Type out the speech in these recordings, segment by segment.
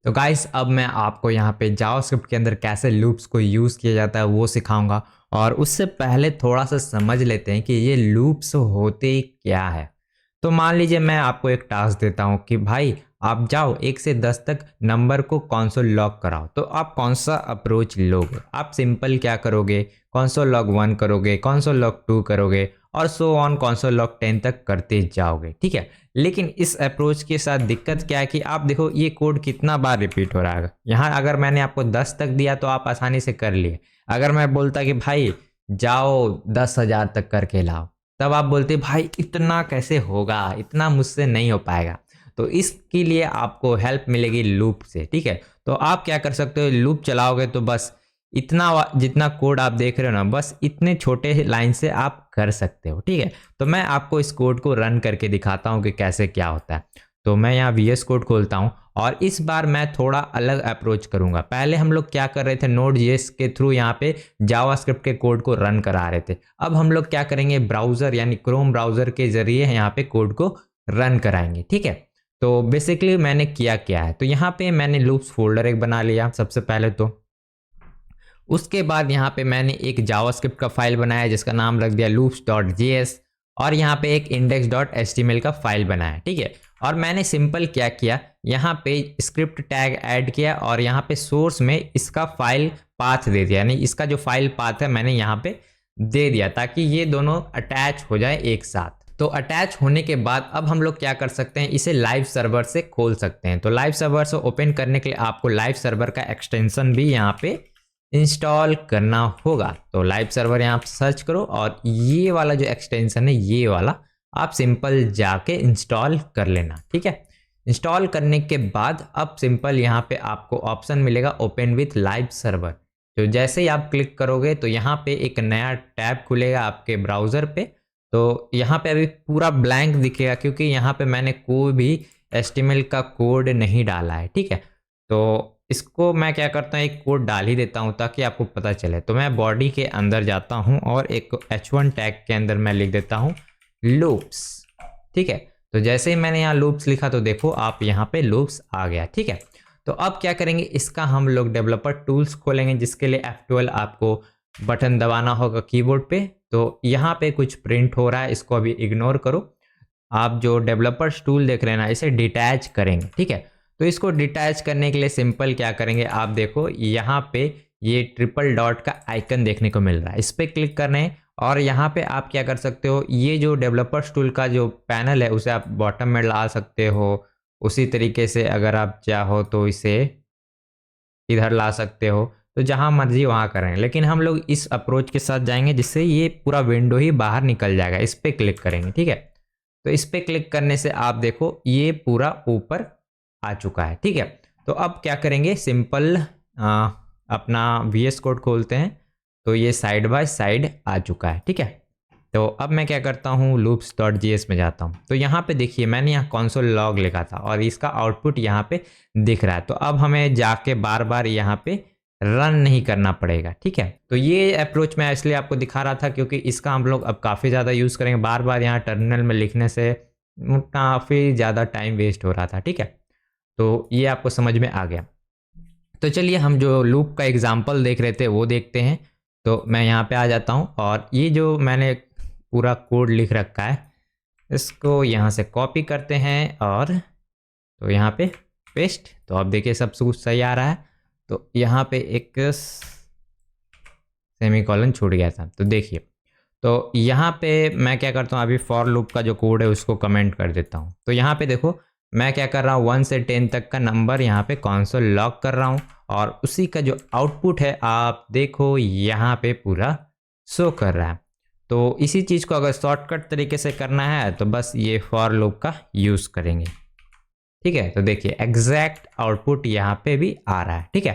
तो गाइस अब मैं आपको यहाँ पे जावास्क्रिप्ट के अंदर कैसे लूप्स को यूज़ किया जाता है वो सिखाऊंगा। और उससे पहले थोड़ा सा समझ लेते हैं कि ये लूप्स होते क्या है। तो मान लीजिए मैं आपको एक टास्क देता हूँ कि भाई आप जाओ 1 से 10 तक नंबर को कंसोल लॉग कराओ। तो आप कौन सा अप्रोच लोगे? आप सिंपल क्या करोगे, कंसोल लॉग 1 करोगे, कंसोल लॉग 2 करोगे और सो ऑन कंसोल लॉग 10 तक करते जाओगे, ठीक है। लेकिन इस अप्रोच के साथ दिक्कत क्या है कि आप देखो ये कोड कितना बार रिपीट हो रहा है। यहाँ अगर मैंने आपको 10 तक दिया तो आप आसानी से कर लिए। अगर मैं बोलता कि भाई जाओ 10,000 तक करके लाओ, तब आप बोलते भाई इतना कैसे होगा, इतना मुझसे नहीं हो पाएगा। तो इसके लिए आपको हेल्प मिलेगी लूप से, ठीक है। तो आप क्या कर सकते हो, लूप चलाओगे तो बस जितना कोड आप देख रहे हो ना, बस इतने छोटे लाइन से आप कर सकते हो, ठीक है। तो मैं आपको इस कोड को रन करके दिखाता हूँ कि कैसे क्या होता है। तो मैं यहाँ VS कोड खोलता हूँ और इस बार मैं थोड़ा अलग अप्रोच करूंगा। पहले हम लोग क्या कर रहे थे, Node.js के थ्रू यहाँ पे जावास्क्रिप्ट के कोड को रन करा रहे थे। अब हम लोग क्या करेंगे, ब्राउजर यानी क्रोम ब्राउजर के जरिए यहाँ पे कोड को रन कराएंगे, ठीक है। तो बेसिकली मैंने क्या है, तो यहाँ पे मैंने लूप्स फोल्डर एक बना लिया सबसे पहले। तो उसके बाद यहाँ पे मैंने एक जावास्क्रिप्ट का फाइल बनाया जिसका नाम रख दिया loops.js और यहाँ पे एक index.html का फाइल बनाया, ठीक है। और मैंने सिंपल क्या किया, यहाँ पे स्क्रिप्ट टैग ऐड किया और यहाँ पे सोर्स में इसका फाइल पाथ दे दिया, यानी इसका जो फाइल पाथ है मैंने यहाँ पे दे दिया ताकि ये दोनों अटैच हो जाए एक साथ। तो अटैच होने के बाद अब हम लोग क्या कर सकते हैं, इसे लाइव सर्वर से खोल सकते हैं। तो लाइव सर्वर से ओपन करने के लिए आपको लाइव सर्वर का एक्सटेंशन भी यहाँ पे इंस्टॉल करना होगा। तो लाइव सर्वर यहाँ पे सर्च करो और ये वाला जो एक्सटेंशन है ये वाला आप सिंपल जाके इंस्टॉल कर लेना, ठीक है। इंस्टॉल करने के बाद अब सिंपल यहाँ पे आपको ऑप्शन मिलेगा ओपन विथ लाइव सर्वर। तो जैसे ही आप क्लिक करोगे तो यहाँ पे एक नया टैब खुलेगा आपके ब्राउज़र पे। तो यहाँ पे अभी पूरा ब्लैंक दिखेगा क्योंकि यहाँ पे मैंने कोई भी HTML का कोड नहीं डाला है, ठीक है। तो इसको मैं क्या करता हूँ, एक कोड डाल ही देता हूँ ताकि आपको पता चले। तो मैं बॉडी के अंदर जाता हूँ और एक H1 टैग के अंदर मैं लिख देता हूँ लूप्स, ठीक है। तो जैसे ही मैंने यहाँ लूप्स लिखा तो देखो आप यहाँ पे लूप्स आ गया, ठीक है। तो अब क्या करेंगे, इसका हम लोग डेवलपर टूल्स खोलेंगे जिसके लिए F12 आपको बटन दबाना होगा कीबोर्ड पे। तो यहाँ पे कुछ प्रिंट हो रहा है, इसको अभी इग्नोर करो। आप जो डेवलपर्स टूल देख रहे हैं ना, इसे डिटैच करेंगे, ठीक है। तो इसको डिटैच करने के लिए सिंपल क्या करेंगे, आप देखो यहाँ पे ये ट्रिपल डॉट का आइकन देखने को मिल रहा है, इस पर क्लिक करना है। और यहाँ पे आप क्या कर सकते हो, ये जो डेवलपर्स टूल का जो पैनल है उसे आप बॉटम में ला सकते हो। उसी तरीके से अगर आप चाहो तो इसे इधर ला सकते हो। तो जहाँ मर्जी वहाँ करें, लेकिन हम लोग इस अप्रोच के साथ जाएंगे जिससे ये पूरा विंडो ही बाहर निकल जाएगा। इस पर क्लिक करेंगे, ठीक है। तो इस पर क्लिक करने से आप देखो ये पूरा ऊपर आ चुका है, ठीक है। तो अब क्या करेंगे, सिंपल अपना VS कोड खोलते हैं। तो ये साइड बाय साइड आ चुका है, ठीक है। तो अब मैं क्या करता हूँ, loops.js में जाता हूँ। तो यहाँ पे देखिए मैंने यहाँ console log लिखा था और इसका आउटपुट यहाँ पे दिख रहा है। तो अब हमें जाके बार बार यहाँ पे रन नहीं करना पड़ेगा, ठीक है। तो ये अप्रोच मैं इसलिए आपको दिखा रहा था क्योंकि इसका हम लोग अब काफ़ी ज़्यादा यूज़ करेंगे। बार बार यहाँ टर्मिनल में लिखने से काफ़ी ज़्यादा टाइम वेस्ट हो रहा था, ठीक है। तो ये आपको समझ में आ गया। तो चलिए हम जो लूप का एग्जाम्पल देख रहे थे वो देखते हैं। तो मैं यहाँ पे आ जाता हूँ और ये जो मैंने पूरा कोड लिख रखा है इसको यहाँ से कॉपी करते हैं और तो यहाँ पे पेस्ट। तो अब देखिए सब कुछ सही आ रहा है। तो यहाँ पे एक सेमीकोलन छूट गया था, तो देखिए। तो यहाँ पे मैं क्या करता हूँ, अभी फॉर लूप का जो कोड है उसको कमेंट कर देता हूँ। तो यहाँ पे देखो मैं क्या कर रहा हूँ, 1 से 10 तक का नंबर यहाँ पे कंसोल लॉग कर रहा हूँ और उसी का जो आउटपुट है आप देखो यहाँ पे पूरा शो कर रहा है। तो इसी चीज़ को अगर शॉर्टकट तरीके से करना है तो बस ये फॉर लूप का यूज़ करेंगे, ठीक है। तो देखिए एग्जैक्ट आउटपुट यहाँ पे भी आ रहा है, ठीक है।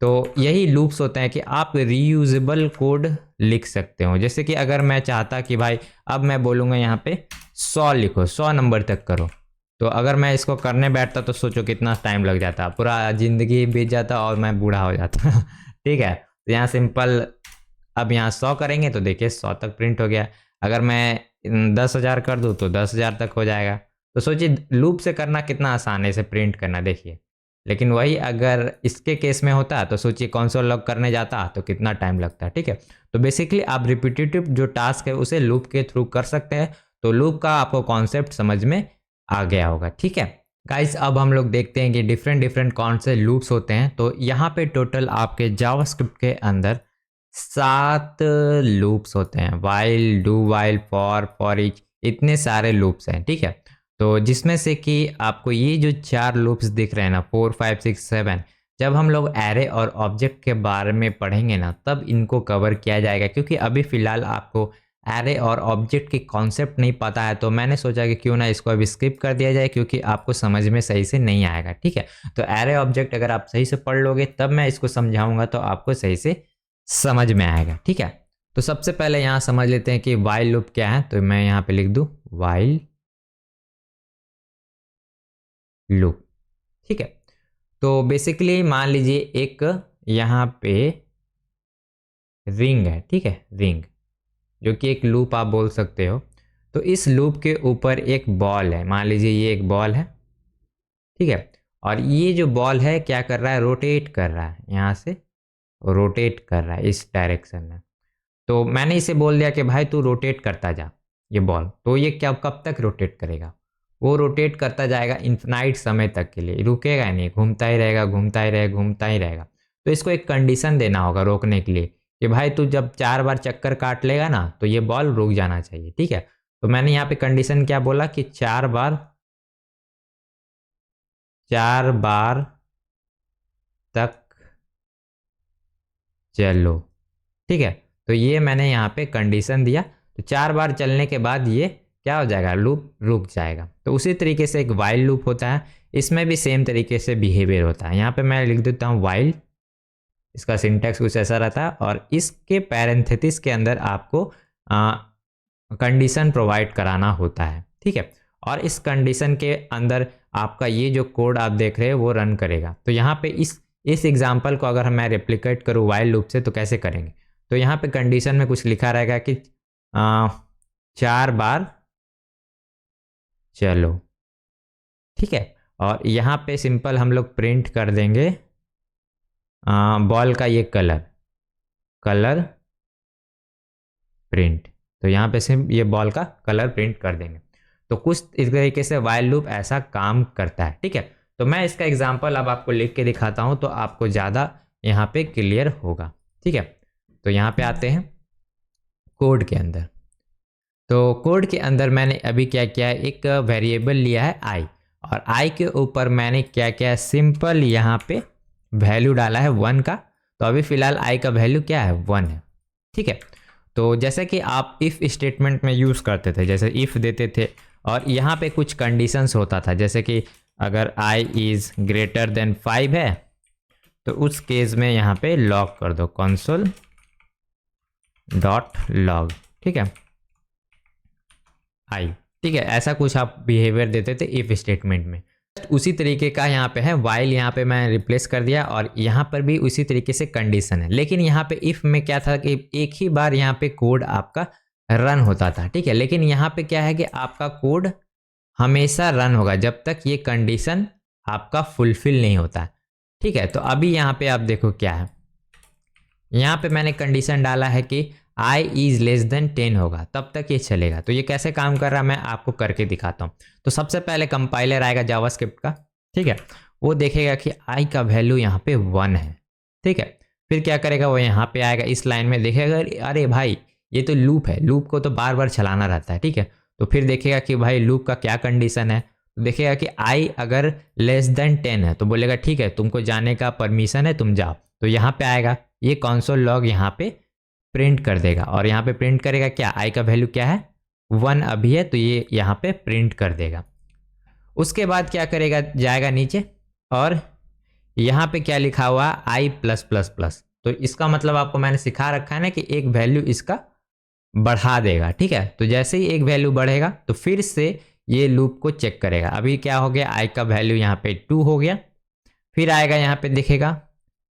तो यही लूप्स होते हैं कि आप रीयूजेबल कोड लिख सकते हो। जैसे कि अगर मैं चाहता कि भाई अब मैं बोलूँगा यहाँ पे 100 लिखो, 100 नंबर तक करो। तो अगर मैं इसको करने बैठता तो सोचो कितना टाइम लग जाता, पूरा ज़िंदगी बीत जाता और मैं बूढ़ा हो जाता ठीक है। तो यहाँ सिंपल अब यहाँ 100 करेंगे तो देखिए 100 तक प्रिंट हो गया। अगर मैं 10,000 कर दूँ तो 10,000 तक हो जाएगा। तो सोचिए लूप से करना कितना आसान है, इसे प्रिंट करना। देखिए लेकिन वही अगर इसके केस में होता तो सोचिए कंसोल लॉग करने जाता तो कितना टाइम लगता है। ठीक है, तो बेसिकली आप रिपीटेटिव जो टास्क है उसे लूप के थ्रू कर सकते हैं। तो लूप का आपको कॉन्सेप्ट समझ में आ गया होगा। ठीक है गाइस, अब हम लोग देखते हैं कि डिफरेंट डिफरेंट कौन से लूप्स होते हैं। तो यहाँ पे टोटल आपके जावास्क्रिप्ट के अंदर 7 लूप्स होते हैं, while, do while, for each, इतने सारे लूप्स हैं। ठीक है, तो जिसमें से कि आपको ये जो 4 लूप्स दिख रहे हैं ना, 4, 5, 6, 7, जब हम लोग एरे और ऑब्जेक्ट के बारे में पढ़ेंगे ना तब इनको कवर किया जाएगा, क्योंकि अभी फ़िलहाल आपको एरे और ऑब्जेक्ट की कॉन्सेप्ट नहीं पता है। तो मैंने सोचा कि क्यों ना इसको अभी स्किप कर दिया जाए, क्योंकि आपको समझ में सही से नहीं आएगा। ठीक है, तो एरे ऑब्जेक्ट अगर आप सही से पढ़ लोगे तब मैं इसको समझाऊंगा तो आपको सही से समझ में आएगा। ठीक है, तो सबसे पहले यहाँ समझ लेते हैं कि वाइल लूप क्या है। तो मैं यहाँ पे लिख दूँ वाइल लूप। ठीक है, तो बेसिकली मान लीजिए एक यहाँ पे रिंग है। ठीक है, रिंग जो कि एक लूप आप बोल सकते हो। तो इस लूप के ऊपर एक बॉल है, मान लीजिए ये एक बॉल है। ठीक है, और ये जो बॉल है क्या कर रहा है, रोटेट कर रहा है, यहाँ से रोटेट कर रहा है इस डायरेक्शन में। तो मैंने इसे बोल दिया कि भाई तू रोटेट करता जा ये बॉल। तो ये क्या कब तक रोटेट करेगा, वो रोटेट करता जाएगा इन्फिनाइट समय तक के लिए, रुकेगा ही नहीं, घूमता ही रहेगा, घूमता ही रहेगा, घूमता ही रहेगा। तो इसको एक कंडीशन देना होगा रोकने के लिए कि भाई तू जब 4 बार चक्कर काट लेगा ना तो ये बॉल रुक जाना चाहिए। ठीक है, तो मैंने यहाँ पे कंडीशन क्या बोला कि 4 बार तक चलो। ठीक है, तो ये मैंने यहाँ पे कंडीशन दिया। तो 4 बार चलने के बाद ये क्या हो जाएगा, लूप रुक जाएगा। तो उसी तरीके से एक वाइल लूप होता है, इसमें भी सेम तरीके से बिहेवियर होता है। यहाँ पे मैं लिख देता हूँ वाइल, इसका सिंटैक्स कुछ ऐसा रहता है, और इसके पैरेंथेसिस के अंदर आपको कंडीशन प्रोवाइड कराना होता है। ठीक है, और इस कंडीशन के अंदर आपका ये जो कोड आप देख रहे हैं वो रन करेगा। तो यहाँ पे इस एग्जाम्पल को अगर मैं रेप्लिकेट करूँ वाइल लूप से तो कैसे करेंगे, तो यहाँ पे कंडीशन में कुछ लिखा रहेगा कि 4 बार चलो। ठीक है, और यहाँ पे सिंपल हम लोग प्रिंट कर देंगे बॉल का ये कलर प्रिंट। तो यहाँ पे सिर्फ ये बॉल का कलर प्रिंट कर देंगे। तो कुछ इस तरीके से वाइल लूप ऐसा काम करता है। ठीक है, तो मैं इसका एग्जांपल अब आपको लिख के दिखाता हूँ तो आपको ज़्यादा यहाँ पे क्लियर होगा। ठीक है, तो यहाँ पे आते हैं कोड के अंदर। तो कोड के अंदर मैंने अभी क्या किया है, एक वेरिएबल लिया है आई, और आई के ऊपर मैंने क्या किया, सिंपल यहाँ पे वैल्यू डाला है 1 का। तो अभी फ़िलहाल आई का वैल्यू क्या है, 1 है। ठीक है, तो जैसे कि आप इफ़ स्टेटमेंट में यूज़ करते थे, जैसे इफ़ देते थे और यहाँ पे कुछ कंडीशंस होता था, जैसे कि अगर आई इज़ ग्रेटर देन 5 है तो उस केस में यहाँ पे लॉग कर दो console डॉट लॉग। ठीक है, आई। ठीक है, ऐसा कुछ आप बिहेवियर देते थे इफ़ स्टेटमेंट में। उसी तरीके का यहाँ पे है वाइल, यहाँ पे मैं रिप्लेस कर दिया, और यहाँ पर भी उसी तरीके से कंडीशन है। लेकिन यहाँ पे इफ़ में क्या था कि एक ही बार यहाँ पे कोड आपका रन होता था। ठीक है, लेकिन यहाँ पे क्या है कि आपका कोड हमेशा रन होगा जब तक ये कंडीशन आपका फुलफिल नहीं होता। ठीक है, तो अभी यहाँ पे आप देखो क्या है, यहाँ पे मैंने कंडीशन डाला है कि आई इज़ लेस देन 10 होगा, तब तक ये चलेगा। तो ये कैसे काम कर रहा है मैं आपको करके दिखाता हूँ। तो सबसे पहले कंपाइलर आएगा जावास्क्रिप्ट का। ठीक है, वो देखेगा कि आई का वैल्यू यहाँ पे 1 है। ठीक है, फिर क्या करेगा, वो यहाँ पे आएगा, इस लाइन में देखेगा अरे भाई ये तो लूप है, लूप को तो बार बार चलाना रहता है। ठीक है, तो फिर देखेगा कि भाई लूप का क्या कंडीशन है, तो देखेगा कि आई अगर लेस देन 10 है तो बोलेगा ठीक है तुमको जाने का परमिशन है, तुम जाओ। तो यहाँ पे आएगा, ये कंसोल लॉग यहाँ पे प्रिंट कर देगा, और यहाँ पे प्रिंट करेगा क्या, आई का वैल्यू क्या है, 1 अभी है, तो ये यहाँ पे प्रिंट कर देगा। उसके बाद क्या करेगा, जाएगा नीचे और यहाँ पे क्या लिखा हुआ, आई प्लस प्लस प्लस। तो इसका मतलब आपको मैंने सिखा रखा है ना कि एक वैल्यू इसका बढ़ा देगा। ठीक है, तो जैसे ही एक वैल्यू बढ़ेगा तो फिर से ये लूप को चेक करेगा। अभी क्या हो गया, आई का वैल्यू यहाँ पे 2 हो गया। फिर आएगा यहाँ पे देखेगा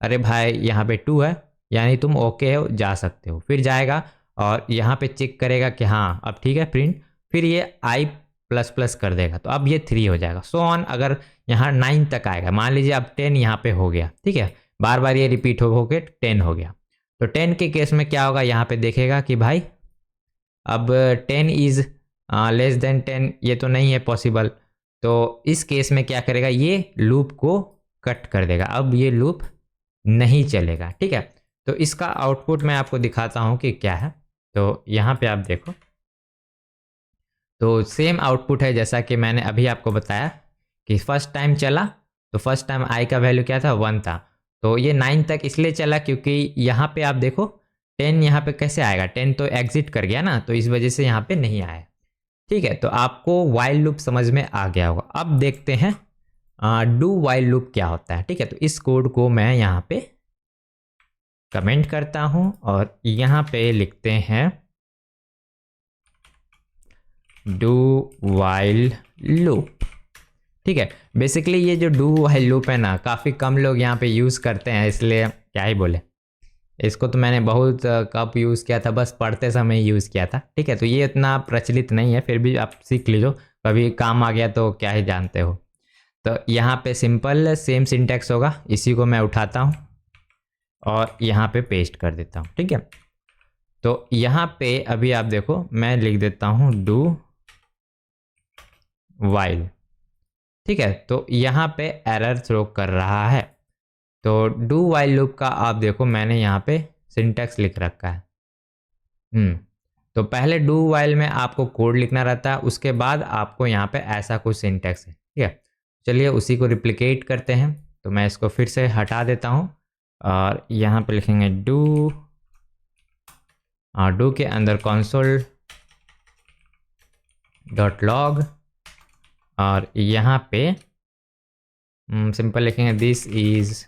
अरे भाई यहाँ पे 2 है, यानी तुम ओके हो, जा सकते हो। फिर जाएगा और यहाँ पे चेक करेगा कि हाँ अब ठीक है प्रिंट, फिर ये आई प्लस प्लस कर देगा, तो अब ये 3 हो जाएगा। सो ऑन, अगर यहाँ 9 तक आएगा। मान लीजिए अब 10 यहाँ पे हो गया, ठीक है, बार बार ये रिपीट हो के 10 हो गया। तो 10 के केस में क्या होगा, यहाँ पे देखेगा कि भाई अब 10 इज लेस देन 10, ये तो नहीं है पॉसिबल। तो इस केस में क्या करेगा, ये लूप को कट कर देगा, अब ये लूप नहीं चलेगा, ठीक है। तो इसका आउटपुट मैं आपको दिखाता हूँ कि क्या है। तो यहाँ पे आप देखो, तो सेम आउटपुट है जैसा कि मैंने अभी आपको बताया कि फर्स्ट टाइम चला तो फर्स्ट टाइम आई का वैल्यू क्या था, 1 था। तो ये 9 तक इसलिए चला क्योंकि यहाँ पे आप देखो 10 यहाँ पे कैसे आएगा, 10 तो एग्जिट कर गया ना, तो इस वजह से यहाँ पे नहीं आया, ठीक है। तो आपको वाइल लूप समझ में आ गया होगा। अब देखते हैं डू वाइल लूप क्या होता है, ठीक है। तो इस कोड को मैं यहाँ पे कमेंट करता हूँ और यहाँ पे लिखते हैं डू वाइल लूप, ठीक है। बेसिकली ये जो डू वाइल लूप है ना, काफ़ी कम लोग यहाँ पे यूज़ करते हैं, इसलिए क्या ही बोले। इसको तो मैंने बहुत कब यूज़ किया था, बस पढ़ते समय यूज़ किया था, ठीक है। तो ये इतना प्रचलित नहीं है, फिर भी आप सीख लीजिए, कभी काम आ गया तो क्या ही जानते हो। तो यहाँ पे सिंपल सेम सिंटैक्स होगा, इसी को मैं उठाता हूँ और यहाँ पे पेस्ट कर देता हूँ, ठीक है। तो यहाँ पे अभी आप देखो मैं लिख देता हूँ डू वाइल, ठीक है। तो यहाँ पे एरर थ्रो कर रहा है। तो डू वाइल लूप का आप देखो मैंने यहाँ पे सिंटैक्स लिख रखा है। तो पहले डू वाइल में आपको कोड लिखना रहता है, उसके बाद आपको यहाँ पे ऐसा कुछ सिंटैक्स है, ठीक है। चलिए उसी को रिप्लिकेट करते हैं। तो मैं इसको फिर से हटा देता हूँ और यहाँ पे लिखेंगे डू के अंदर console डॉट लॉग और यहाँ पे सिंपल लिखेंगे दिस इज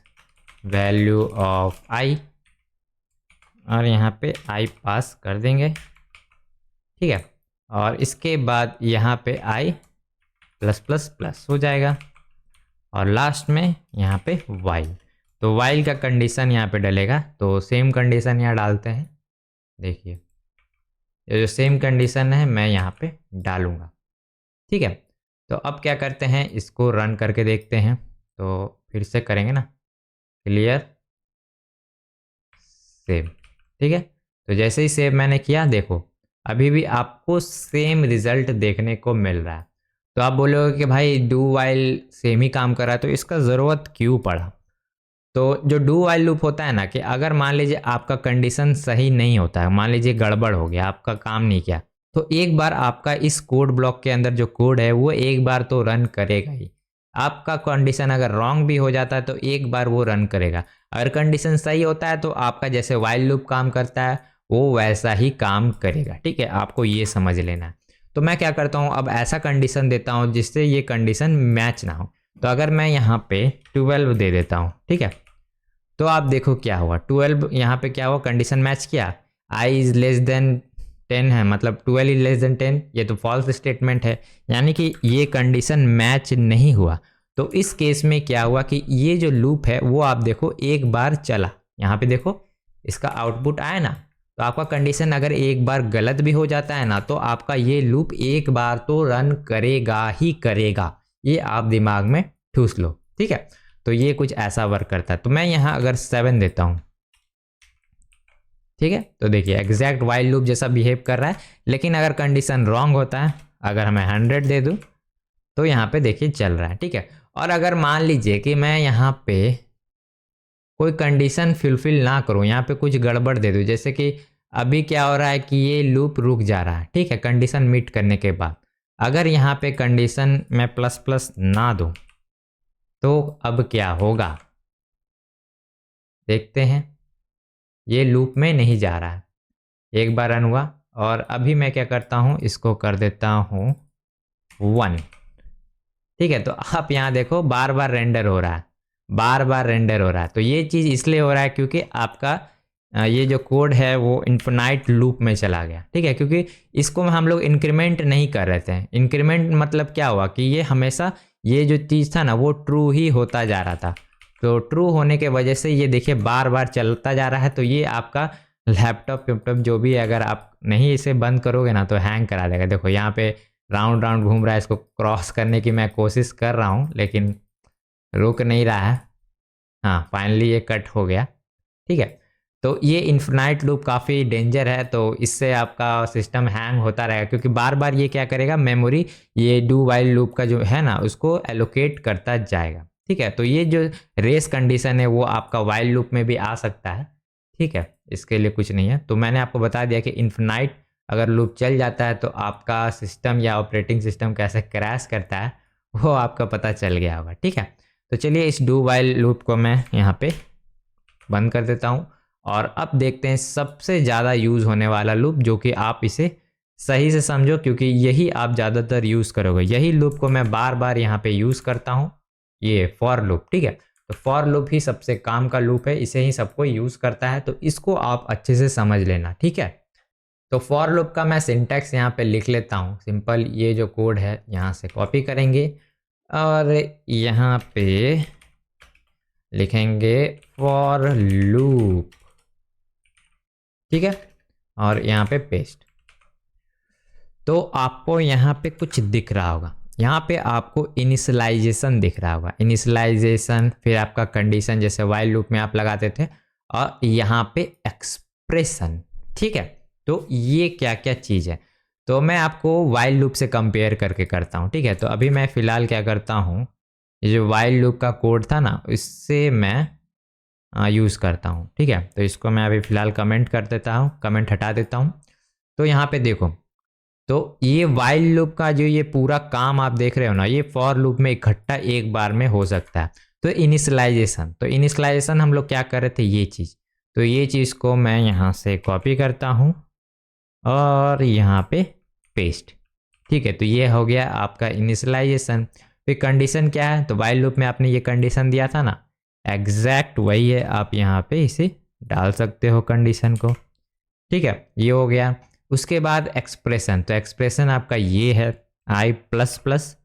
वैल्यू ऑफ आई और यहाँ पे आई पास कर देंगे, ठीक है। और इसके बाद यहाँ पे आई प्लस प्लस प्लस हो जाएगा और लास्ट में यहाँ पे वाइल। तो वाइल का कंडीशन यहाँ पे डलेगा, तो सेम कंडीशन यहाँ डालते हैं। देखिए ये जो सेम कंडीशन है मैं यहाँ पे डालूँगा, ठीक है। तो अब क्या करते हैं, इसको रन करके देखते हैं। तो फिर से करेंगे ना, क्लियर सेव, ठीक है। तो जैसे ही सेव मैंने किया, देखो अभी भी आपको सेम रिजल्ट देखने को मिल रहा है। तो आप बोलोगे कि भाई डू वाइल सेम ही काम कर रहा है, तो इसका ज़रूरत क्यों पड़ा। तो जो डू वाइल लूप होता है ना, कि अगर मान लीजिए आपका कंडीशन सही नहीं होता है, मान लीजिए गड़बड़ हो गया, आपका काम नहीं किया, तो एक बार आपका इस कोड ब्लॉक के अंदर जो कोड है वो एक बार तो रन करेगा ही। आपका कंडीशन अगर रॉन्ग भी हो जाता है तो एक बार वो रन करेगा। अगर कंडीशन सही होता है तो आपका जैसे वाइल लूप काम करता है वो वैसा ही काम करेगा, ठीक है। आपको ये समझ लेना है। तो मैं क्या करता हूँ, अब ऐसा कंडीशन देता हूँ जिससे ये कंडीशन मैच ना हो। तो अगर मैं यहाँ पे 12 दे देता हूँ, ठीक है, तो आप देखो क्या हुआ, 12 यहाँ पे क्या हुआ, कंडीशन मैच किया। आई इज लेस देन 10 है, मतलब 12 इज लेस देन 10, ये तो फॉल्स स्टेटमेंट है, यानी कि ये कंडीशन मैच नहीं हुआ। तो इस केस में क्या हुआ कि ये जो लूप है वो आप देखो एक बार चला, यहाँ पे देखो इसका आउटपुट आया ना। तो आपका कंडीशन अगर एक बार गलत भी हो जाता है ना, तो आपका ये लूप एक बार तो रन करेगा ही करेगा, ये आप दिमाग में ठूस लो, ठीक है। तो ये कुछ ऐसा वर्क करता है। तो मैं यहाँ अगर 7 देता हूँ, ठीक है, तो देखिए एग्जैक्ट वाइल लूप जैसा बिहेव कर रहा है। लेकिन अगर कंडीशन रॉन्ग होता है, अगर मैं 100 दे दूँ तो यहाँ पे देखिए चल रहा है, ठीक है। और अगर मान लीजिए कि मैं यहाँ पे कोई कंडीशन फुलफिल ना करूँ, यहाँ पे कुछ गड़बड़ दे दूँ, जैसे कि अभी क्या हो रहा है कि ये लूप रुक जा रहा है, ठीक है, कंडीशन मीट करने के बाद। अगर यहाँ पे कंडीशन मैं प्लस प्लस ना दूँ तो अब क्या होगा, देखते हैं। ये लूप में नहीं जा रहा है, एक बार रन हुआ और अभी मैं क्या करता हूँ, इसको कर देता हूँ 1, ठीक है। तो आप यहाँ देखो बार बार रेंडर हो रहा है, बार बार रेंडर हो रहा है। तो ये चीज़ इसलिए हो रहा है क्योंकि आपका ये जो कोड है वो इन्फिनाइट लूप में चला गया, ठीक है। क्योंकि इसको हम लोग इंक्रीमेंट नहीं कर रहे थे। इंक्रीमेंट मतलब क्या हुआ कि ये हमेशा ये जो चीज़ था ना वो ट्रू ही होता जा रहा था। तो ट्रू होने के वजह से ये देखिए बार बार चलता जा रहा है। तो ये आपका लैपटॉप जो भी है, अगर आप नहीं इसे बंद करोगे ना तो हैंग करा देगा। देखो यहाँ पे राउंड राउंड घूम रहा है, इसको क्रॉस करने की मैं कोशिश कर रहा हूँ लेकिन रुक नहीं रहा है। हाँ, फाइनली ये कट हो गया। ठीक है, तो ये इन्फिनाइट लूप काफ़ी डेंजर है, तो इससे आपका सिस्टम हैंग होता रहेगा, क्योंकि बार बार ये क्या करेगा, मेमोरी ये डू वाइल लूप का जो है ना उसको एलोकेट करता जाएगा। ठीक है, तो ये जो रेस कंडीशन है वो आपका वाइल लूप में भी आ सकता है। ठीक है, इसके लिए कुछ नहीं है। तो मैंने आपको बता दिया कि इन्फिनाइट अगर लूप चल जाता है तो आपका सिस्टम या ऑपरेटिंग सिस्टम कैसे क्रैश करता है वो आपका पता चल गया होगा। ठीक है, तो चलिए इस डू वाइल लूप को मैं यहाँ पे बंद कर देता हूँ और अब देखते हैं सबसे ज़्यादा यूज़ होने वाला लूप, जो कि आप इसे सही से समझो क्योंकि यही आप ज़्यादातर यूज़ करोगे। यही लूप को मैं बार बार यहाँ पे यूज़ करता हूँ, ये फॉर लूप। ठीक है, तो फॉर लूप ही सबसे काम का लूप है, इसे ही सबको यूज़ करता है, तो इसको आप अच्छे से समझ लेना। ठीक है, तो फॉर लूप का मैं सिंटैक्स यहाँ पे लिख लेता हूँ। सिंपल ये जो कोड है यहाँ से कॉपी करेंगे और यहाँ पे लिखेंगे फॉर लूप। ठीक है, और यहाँ पे पेस्ट। तो आपको यहाँ पे कुछ दिख रहा होगा, यहाँ पे आपको इनिशियलाइजेशन दिख रहा होगा। इनिशियलाइजेशन, फिर आपका कंडीशन जैसे वाइल लूप में आप लगाते थे, और यहाँ पे एक्सप्रेशन। ठीक है, तो ये क्या क्या चीज़ है, तो मैं आपको वाइल लूप से कंपेयर करके करता हूँ। ठीक है, तो अभी मैं फ़िलहाल क्या करता हूँ, ये जो वाइल लूप का कोड था ना इससे मैं यूज़ करता हूँ। ठीक है, तो इसको मैं अभी फ़िलहाल कमेंट कर देता हूँ, कमेंट हटा देता हूँ। तो यहाँ पे देखो, तो ये वाइल लूप का जो ये पूरा काम आप देख रहे हो ना, ये फॉर लूप में इकट्ठा एक बार में हो सकता है। तो इनिशियलाइजेशन, तो इनिशियलाइजेशन हम लोग क्या कर रहे थे, ये चीज़, तो ये चीज़ को मैं यहाँ से कॉपी करता हूँ और यहाँ पे पेस्ट। ठीक है, तो ये हो गया आपका इनिशियलाइजेशन। फिर कंडीशन क्या है, तो वाइल लूप में आपने ये कंडीशन दिया था ना, एग्जैक्ट वही है, आप यहाँ पे इसे डाल सकते हो कंडीशन को। ठीक है, ये हो गया। उसके बाद एक्सप्रेशन, तो एक्सप्रेशन आपका ये है आई प्लस प्लस,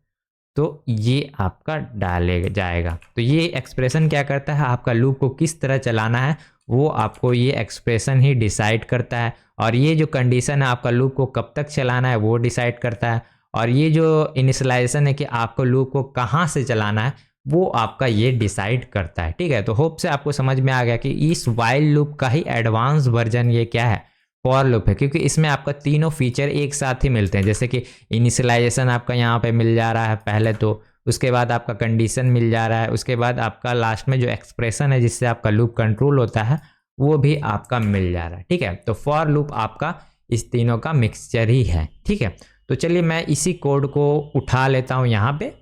तो ये आपका डाले जाएगा। तो ये एक्सप्रेशन क्या करता है, आपका लूप को किस तरह चलाना है वो आपको ये एक्सप्रेशन ही डिसाइड करता है, और ये जो कंडीशन है आपका लूप को कब तक चलाना है वो डिसाइड करता है, और ये जो इनिशियलाइजेशन है कि आपको लूप को कहाँ से चलाना है वो आपका ये डिसाइड करता है। ठीक है, तो होप से आपको समझ में आ गया कि इस वाइल लूप का ही एडवांस वर्जन ये क्या है, फॉर लूप है, क्योंकि इसमें आपका तीनों फीचर एक साथ ही मिलते हैं। जैसे कि इनिशियलाइजेशन आपका यहाँ पे मिल जा रहा है पहले, तो उसके बाद आपका कंडीशन मिल जा रहा है, उसके बाद आपका लास्ट में जो एक्सप्रेशन है जिससे आपका लूप कंट्रोल होता है वो भी आपका मिल जा रहा है। ठीक है, तो फॉर लूप आपका इस तीनों का मिक्सचर ही है। ठीक है, तो चलिए मैं इसी कोड को उठा लेता हूँ यहाँ पे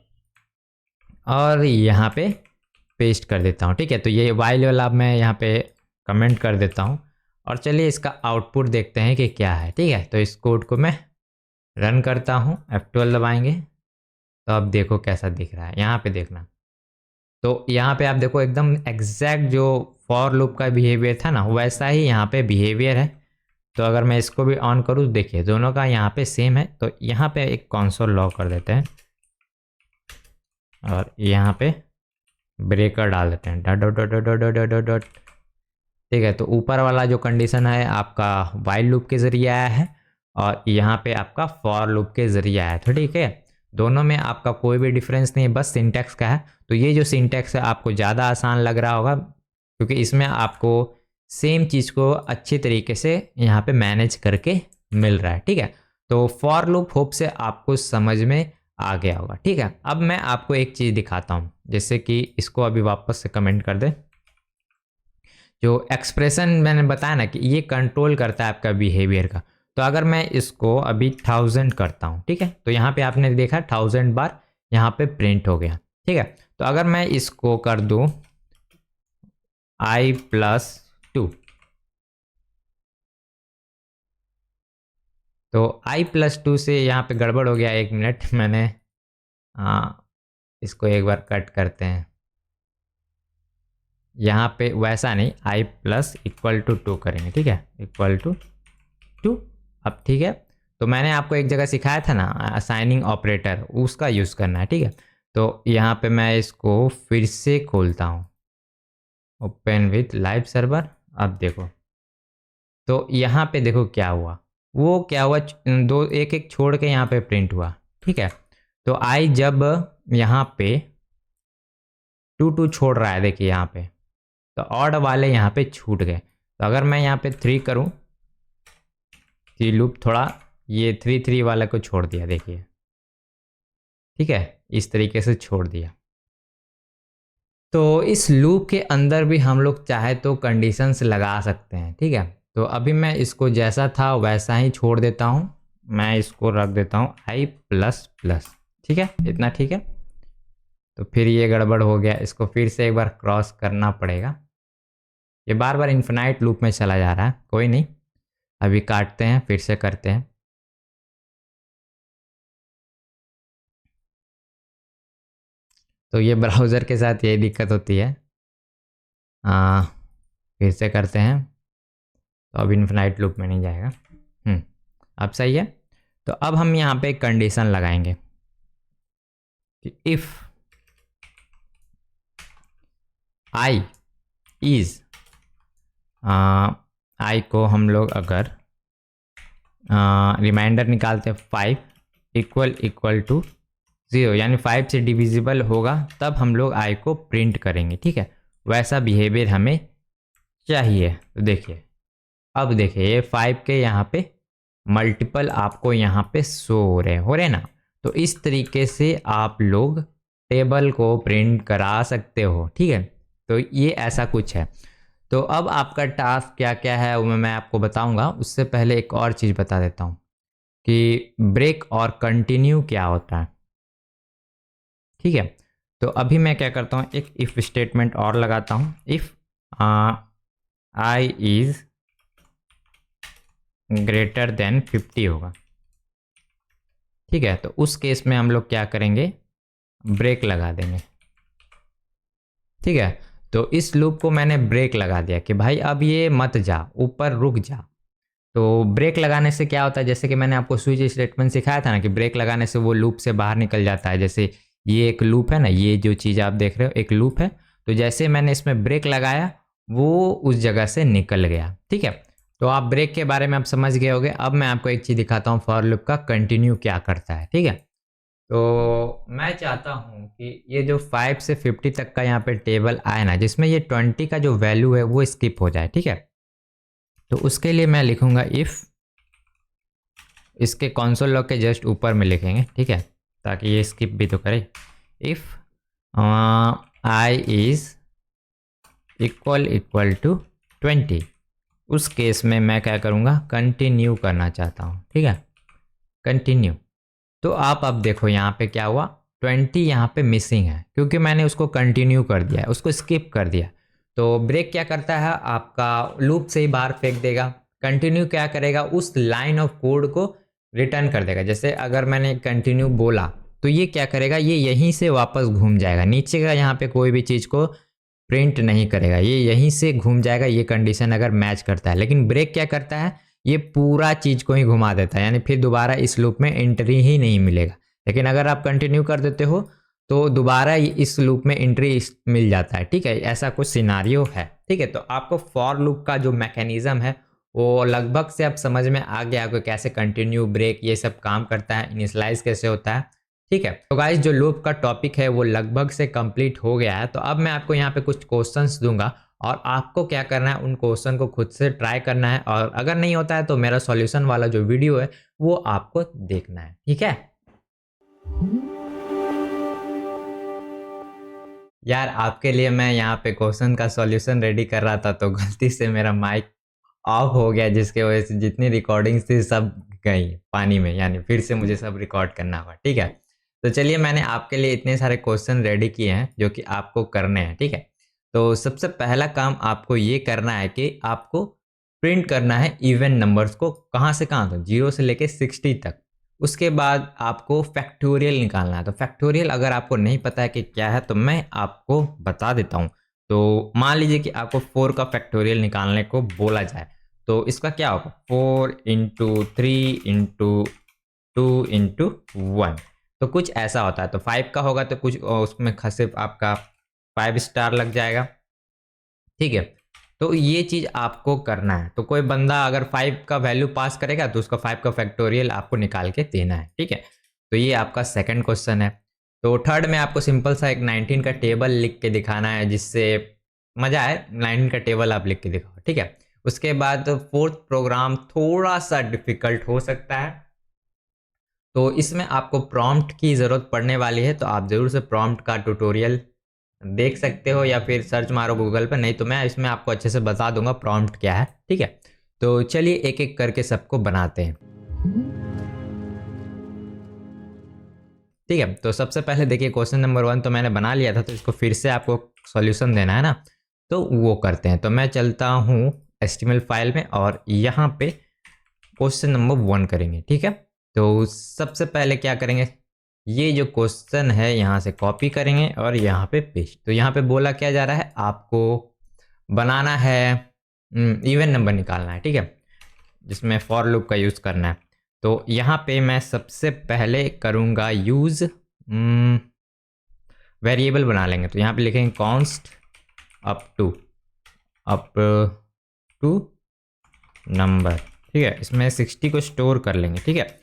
और यहाँ पे पेस्ट कर देता हूँ। ठीक है, तो ये वाइल वाला मैं यहाँ पे कमेंट कर देता हूँ और चलिए इसका आउटपुट देखते हैं कि क्या है। ठीक है, तो इस कोड को मैं रन करता हूँ, F12 दबाएंगे, तो अब देखो कैसा दिख रहा है। यहाँ पे देखना, तो यहाँ पे आप देखो एकदम एग्जैक्ट जो फॉर लूप का बिहेवियर था ना वैसा ही यहाँ पे बिहेवियर है। तो अगर मैं इसको भी ऑन करूँ, देखिए दोनों का यहाँ पे सेम है। तो यहाँ पे एक कंसोल लॉग कर देते हैं और यहाँ पे ब्रेकर डाल देते हैं, dot dot dot dot dot dot dot. ठीक है, तो ऊपर वाला जो कंडीशन है आपका वाइल लूप के ज़रिए आया है और यहाँ पे आपका फॉर लूप के ज़रिए आया है। तो ठीक है, दोनों में आपका कोई भी डिफरेंस नहीं है, बस सिंटैक्स का है। तो ये जो सिंटैक्स है आपको ज़्यादा आसान लग रहा होगा क्योंकि इसमें आपको सेम चीज़ को अच्छी तरीके से यहाँ पे मैनेज करके मिल रहा है। ठीक है, तो फॉर लूप होप से आपको समझ में आ गया होगा। ठीक है, अब मैं आपको एक चीज़ दिखाता हूँ, जैसे कि इसको अभी वापस से कमेंट कर दे। जो एक्सप्रेशन मैंने बताया ना कि ये कंट्रोल करता है आपका बिहेवियर का। तो अगर मैं इसको अभी 1000 करता हूँ, ठीक है, तो यहाँ पे आपने देखा 1000 बार यहाँ पे प्रिंट हो गया। ठीक है, तो अगर मैं इसको कर दूँ i+2, तो i+2 से यहाँ पे गड़बड़ हो गया। 1 मिनट, मैंने इसको एक बार कट करते हैं। यहाँ पे वैसा नहीं, i+=2 करेंगे। ठीक है, =2। अब ठीक है, तो मैंने आपको एक जगह सिखाया था ना असाइनिंग ऑपरेटर, उसका यूज़ करना है। ठीक है, तो यहाँ पे मैं इसको फिर से खोलता हूँ, ओपन विथ लाइव सर्वर। अब देखो, तो यहाँ पे देखो क्या हुआ, वो क्या हुआ, दो एक एक छोड़ के यहाँ पे प्रिंट हुआ। ठीक है, तो आई जब यहाँ पे टू टू छोड़ रहा है, देखिए यहाँ पे, तो ऑड वाले यहाँ पे छूट गए। तो अगर मैं यहाँ पे 3 करूँ, कि लूप थोड़ा ये 3 3 वाला को छोड़ दिया, देखिए, ठीक है, इस तरीके से छोड़ दिया। तो इस लूप के अंदर भी हम लोग चाहे तो कंडीशंस लगा सकते हैं, ठीक है। तो अभी मैं इसको जैसा था वैसा ही छोड़ देता हूँ, मैं इसको रख देता हूँ i++, ठीक है, इतना ठीक है। तो फिर ये गड़बड़ हो गया, इसको फिर से एक बार क्रॉस करना पड़ेगा। ये बार बार इन्फिनाइट लूप में चला जा रहा है, कोई नहीं, अभी काटते हैं, फिर से करते हैं। तो ये ब्राउज़र के साथ यही दिक्कत होती है। फिर से करते हैं, तो अब इन्फिनाइट लूप में नहीं जाएगा। अब सही है। तो अब हम यहाँ पे एक कंडीशन लगाएंगे कि इफ़ i इज़, i को हम लोग अगर रिमाइंडर निकालते हैं 5 इक्वल टू 0, यानी 5 से डिविजिबल होगा तब हम लोग i को प्रिंट करेंगे, ठीक है। वैसा बिहेवियर हमें चाहिए। तो देखिए, अब देखिए ये 5 के यहाँ पे मल्टीपल आपको यहाँ पे शो हो रहे ना। तो इस तरीके से आप लोग टेबल को प्रिंट करा सकते हो, ठीक है। तो ये ऐसा कुछ है। तो अब आपका टास्क क्या क्या है वो मैं आपको बताऊंगा, उससे पहले एक और चीज़ बता देता हूँ कि ब्रेक और कंटिन्यू क्या होता है, ठीक है। तो अभी मैं क्या करता हूँ, एक इफ़ स्टेटमेंट और लगाता हूँ। If i is greater than 50 होगा, ठीक है। तो उस केस में हम लोग क्या करेंगे, ब्रेक लगा देंगे, ठीक है। तो इस लूप को मैंने ब्रेक लगा दिया कि भाई अब ये मत जा, ऊपर रुक जा। तो ब्रेक लगाने से क्या होता है, जैसे कि मैंने आपको स्विच स्टेटमेंट सिखाया था ना कि ब्रेक लगाने से वो लूप से बाहर निकल जाता है। जैसे ये एक लूप है ना, ये जो चीज़ आप देख रहे हो एक लूप है, तो जैसे मैंने इसमें ब्रेक लगाया वो उस जगह से निकल गया, ठीक है। तो आप ब्रेक के बारे में आप समझ गए होंगे। अब मैं आपको एक चीज़ दिखाता हूँ फॉर लूप का कंटिन्यू क्या करता है, ठीक है। तो मैं चाहता हूँ कि ये जो 5 से 50 तक का यहाँ पे टेबल आए ना, जिसमें ये 20 का जो वैल्यू है वो स्किप हो जाए, ठीक है। तो उसके लिए मैं लिखूँगा इफ़, इसके कंसोल लॉग के जस्ट ऊपर में लिखेंगे, ठीक है, ताकि ये स्किप भी तो करे। If i is equal to 20, उस केस में मैं क्या करूँगा, कंटिन्यू करना चाहता हूँ, ठीक है, कंटिन्यू। तो आप अब देखो यहाँ पे क्या हुआ, 20 यहाँ पे मिसिंग है क्योंकि मैंने उसको कंटिन्यू कर दिया है, उसको स्किप कर दिया। तो ब्रेक क्या करता है, आपका लूप से ही बाहर फेंक देगा। कंटिन्यू क्या करेगा, उस लाइन ऑफ कोड को रिटर्न कर देगा। जैसे अगर मैंने कंटिन्यू बोला तो ये क्या करेगा, ये यहीं से वापस घूम जाएगा, नीचे का यहाँ पे कोई भी चीज़ को प्रिंट नहीं करेगा, ये यहीं से घूम जाएगा, ये कंडीशन अगर मैच करता है। लेकिन ब्रेक क्या करता है, ये पूरा चीज़ को ही घुमा देता है, यानी फिर दोबारा इस लूप में एंट्री ही नहीं मिलेगा। लेकिन अगर आप कंटिन्यू कर देते हो तो दोबारा इस लूप में एंट्री मिल जाता है, ठीक है। ऐसा कुछ सिनारियो है, ठीक है। तो आपको फॉर लूप का जो मैकेनिज्म है वो लगभग से अब समझ में आ गया आपको, कैसे कंटिन्यू ब्रेक ये सब काम करता है, इनिशियलाइज कैसे होता है, ठीक है। तो गाइस जो लूप का टॉपिक है वो लगभग से कंप्लीट हो गया है। तो अब मैं आपको यहाँ पे कुछ क्वेश्चंस दूंगा और आपको क्या करना है, उन क्वेश्चन को खुद से ट्राई करना है, और अगर नहीं होता है तो मेरा सॉल्यूशन वाला जो वीडियो है वो आपको देखना है, ठीक है। यार आपके लिए मैं यहाँ पे क्वेश्चन का सॉल्यूशन रेडी कर रहा था तो गलती से मेरा माइक ऑफ हो गया, जिसके वजह से जितनी रिकॉर्डिंग्स थी सब गई पानी में, यानी फिर से मुझे सब रिकॉर्ड करना हुआ, ठीक है। तो चलिए मैंने आपके लिए इतने सारे क्वेश्चन रेडी किए हैं जो कि आपको करने हैं, ठीक है। तो सबसे पहला काम आपको ये करना है कि आपको प्रिंट करना है इवन नंबर्स को, कहाँ से कहाँ तक, 0 से लेके 60 तक। उसके बाद आपको फैक्टोरियल निकालना है। तो फैक्टोरियल अगर आपको नहीं पता है कि क्या है तो मैं आपको बता देता हूँ। तो मान लीजिए कि आपको 4 का फैक्टोरियल निकालने को बोला जाए तो इसका क्या होगा, 4 इंटू 3 इंटू 2 इंटू 1, तो कुछ ऐसा होता है। तो 5 का होगा तो कुछ उसमें सिर्फ आपका 5 स्टार लग जाएगा, ठीक है। तो ये चीज़ आपको करना है। तो कोई बंदा अगर 5 का वैल्यू पास करेगा तो उसका 5 का फैक्टोरियल आपको निकाल के देना है, ठीक है। तो ये आपका सेकंड क्वेश्चन है। तो थर्ड में आपको सिंपल सा एक 19 का टेबल लिख के दिखाना है, जिससे मज़ा आए। 19 का टेबल आप लिख के दिखाओ, ठीक है। उसके बाद फोर्थ प्रोग्राम थोड़ा सा डिफिकल्ट हो सकता है, तो इसमें आपको प्रॉम्प्ट की ज़रूरत पड़ने वाली है। तो आप ज़रूर से प्रॉम्प्ट का ट्यूटोरियल देख सकते हो या फिर सर्च मारो गूगल पर, नहीं तो मैं इसमें आपको अच्छे से बता दूंगा प्रॉम्प्ट क्या है, ठीक है। तो चलिए एक एक करके सबको बनाते हैं, ठीक है। तो सबसे पहले देखिए क्वेश्चन नंबर 1 तो मैंने बना लिया था, तो इसको फिर से आपको सॉल्यूशन देना है ना, तो वो करते हैं। तो मैं चलता हूँ HTML फाइल में और यहाँ पे क्वेश्चन नंबर 1 करेंगे, ठीक है। तो सबसे पहले क्या करेंगे, ये जो क्वेश्चन है यहाँ से कॉपी करेंगे और यहाँ पे पेस्ट। तो यहाँ पे बोला क्या जा रहा है, आपको बनाना है इवन नंबर निकालना है, ठीक है, जिसमें फॉर लूप का यूज़ करना है। तो यहाँ पे मैं सबसे पहले करूँगा यूज़ वेरिएबल बना लेंगे। तो यहाँ पे लिखेंगे कॉन्स्ट अप टू नंबर, ठीक है। इसमें 60 को स्टोर कर लेंगे, ठीक है।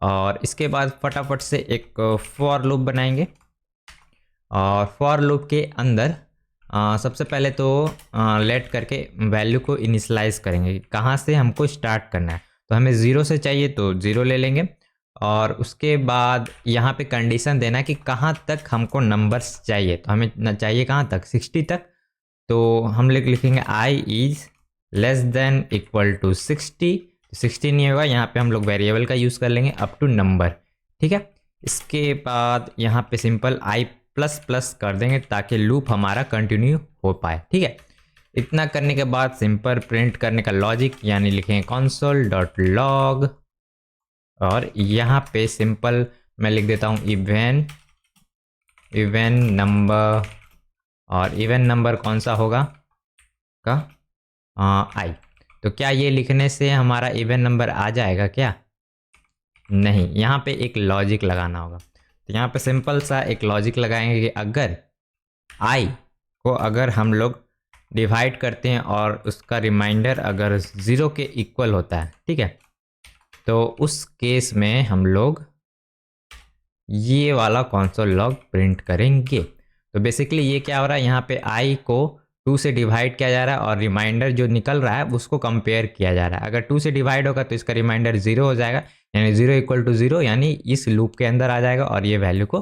और इसके बाद फटाफट से एक फॉर लूप बनाएंगे और फॉर लूप के अंदर सबसे पहले तो लेट करके वैल्यू को इनिशलाइज करेंगे, कहाँ से हमको स्टार्ट करना है। तो हमें 0 से चाहिए तो 0 ले लेंगे और उसके बाद यहाँ पे कंडीशन देना कि कहाँ तक हमको नंबर्स चाहिए। तो हमें चाहिए कहाँ तक, 60 तक। तो हम लिखेंगे I is less than equal to 60। 60 नहीं होगा, यहाँ पे हम लोग वेरिएबल का यूज़ कर लेंगे अप टू नंबर, ठीक है। इसके बाद यहाँ पे सिंपल आई प्लस प्लस कर देंगे ताकि लूप हमारा कंटिन्यू हो पाए, ठीक है। इतना करने के बाद सिंपल प्रिंट करने का लॉजिक, यानी लिखेंगे console डॉट लॉग और यहाँ पे सिंपल मैं लिख देता हूँ इवन नंबर। और इवन नंबर कौन सा होगा का आई। तो क्या ये लिखने से हमारा इवन नंबर आ जाएगा क्या, नहीं, यहाँ पे एक लॉजिक लगाना होगा। तो यहाँ पे सिंपल सा एक लॉजिक लगाएंगे कि अगर आई को अगर हम लोग डिवाइड करते हैं और उसका रिमाइंडर अगर 0 के इक्वल होता है, ठीक है, तो उस केस में हम लोग ये वाला console लॉग प्रिंट करेंगे। तो बेसिकली ये क्या हो रहा है, यहाँ पे आई को 2 से डिवाइड किया जा रहा है और रिमाइंडर जो निकल रहा है उसको कंपेयर किया जा रहा है। अगर 2 से डिवाइड होगा तो इसका रिमाइंडर 0 हो जाएगा, यानी 0 इक्वल टू 0, यानी इस लूप के अंदर आ जाएगा और ये वैल्यू को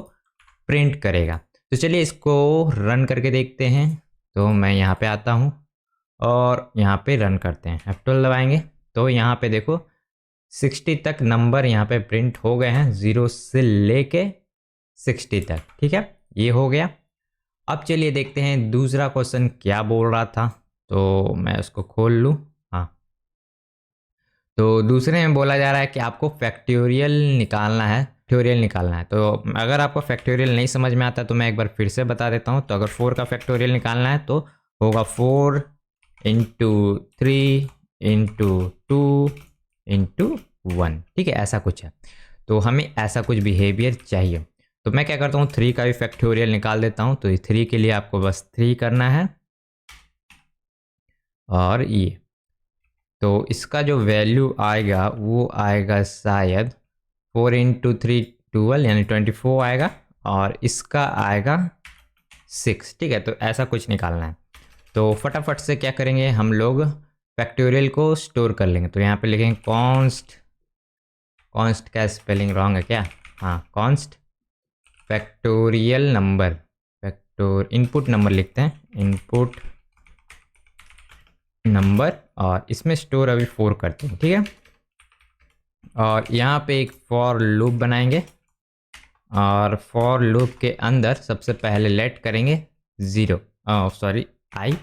प्रिंट करेगा। तो चलिए इसको रन करके देखते हैं। तो मैं यहाँ पे आता हूँ और यहाँ पे रन करते हैं, F12 दबाएंगे। तो यहाँ पे देखो 60 तक नंबर यहाँ पे प्रिंट हो गए हैं, 0 से लेके 60 तक, ठीक है, ये हो गया। अब चलिए देखते हैं दूसरा क्वेश्चन क्या बोल रहा था। तो मैं उसको खोल लूँ, हाँ। तो दूसरे में बोला जा रहा है कि आपको फैक्टोरियल निकालना है, तो अगर आपको फैक्टोरियल नहीं समझ में आता तो मैं एक बार फिर से बता देता हूँ। तो अगर 4 का फैक्टोरियल निकालना है तो होगा 4 इंटू 3 इंटू 2 इंटू 1, ठीक है, ऐसा कुछ है। तो हमें ऐसा कुछ बिहेवियर चाहिए। तो मैं क्या करता हूँ, 3 का भी फैक्टोरियल निकाल देता हूँ। तो 3 के लिए आपको बस 3 करना है और ये, तो इसका जो वैल्यू आएगा वो आएगा शायद 4 इंटू 3 12, यानी 24 आएगा और इसका आएगा 6, ठीक है। तो ऐसा कुछ निकालना है। तो फटाफट से क्या करेंगे, हम लोग फैक्टोरियल को स्टोर कर लेंगे। तो यहाँ पे लिखेंगे कॉन्स्ट का स्पेलिंग रॉन्ग है क्या, हाँ, const factorial number, input number लिखते हैं, इनपुट नंबर, और इसमें स्टोर अभी 4 करते हैं, ठीक है। और यहाँ पे एक फॉर लूप बनाएंगे और फॉर लूप के अंदर सबसे पहले लेट करेंगे 0, आई,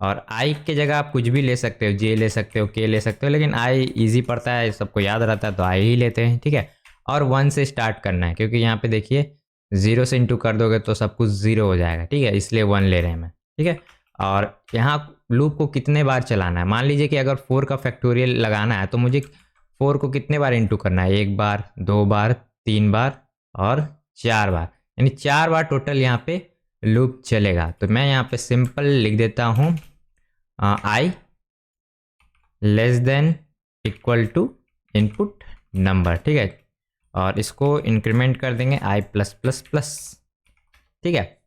और आई के जगह आप कुछ भी ले सकते हो, जे ले सकते हो, के ले सकते हो, लेकिन आई इजी पड़ता है, सबको याद रहता है तो आई ही लेते हैं, ठीक है। और 1 से स्टार्ट करना है, क्योंकि यहाँ पे देखिए 0 से इंटू कर दोगे तो सब कुछ 0 हो जाएगा, ठीक है, इसलिए 1 ले रहे हैं मैं, ठीक है। और यहाँ लूप को कितने बार चलाना है, मान लीजिए कि अगर 4 का फैक्टोरियल लगाना है तो मुझे 4 को कितने बार इंटू करना है, 1 बार, 2 बार, 3 बार और 4 बार, यानी 4 बार टोटल यहाँ पे लूप चलेगा। तो मैं यहाँ पे सिंपल लिख देता हूँ I less than equal to input number, ठीक है, और इसको इंक्रीमेंट कर देंगे आई प्लस प्लस प्लस, ठीक है।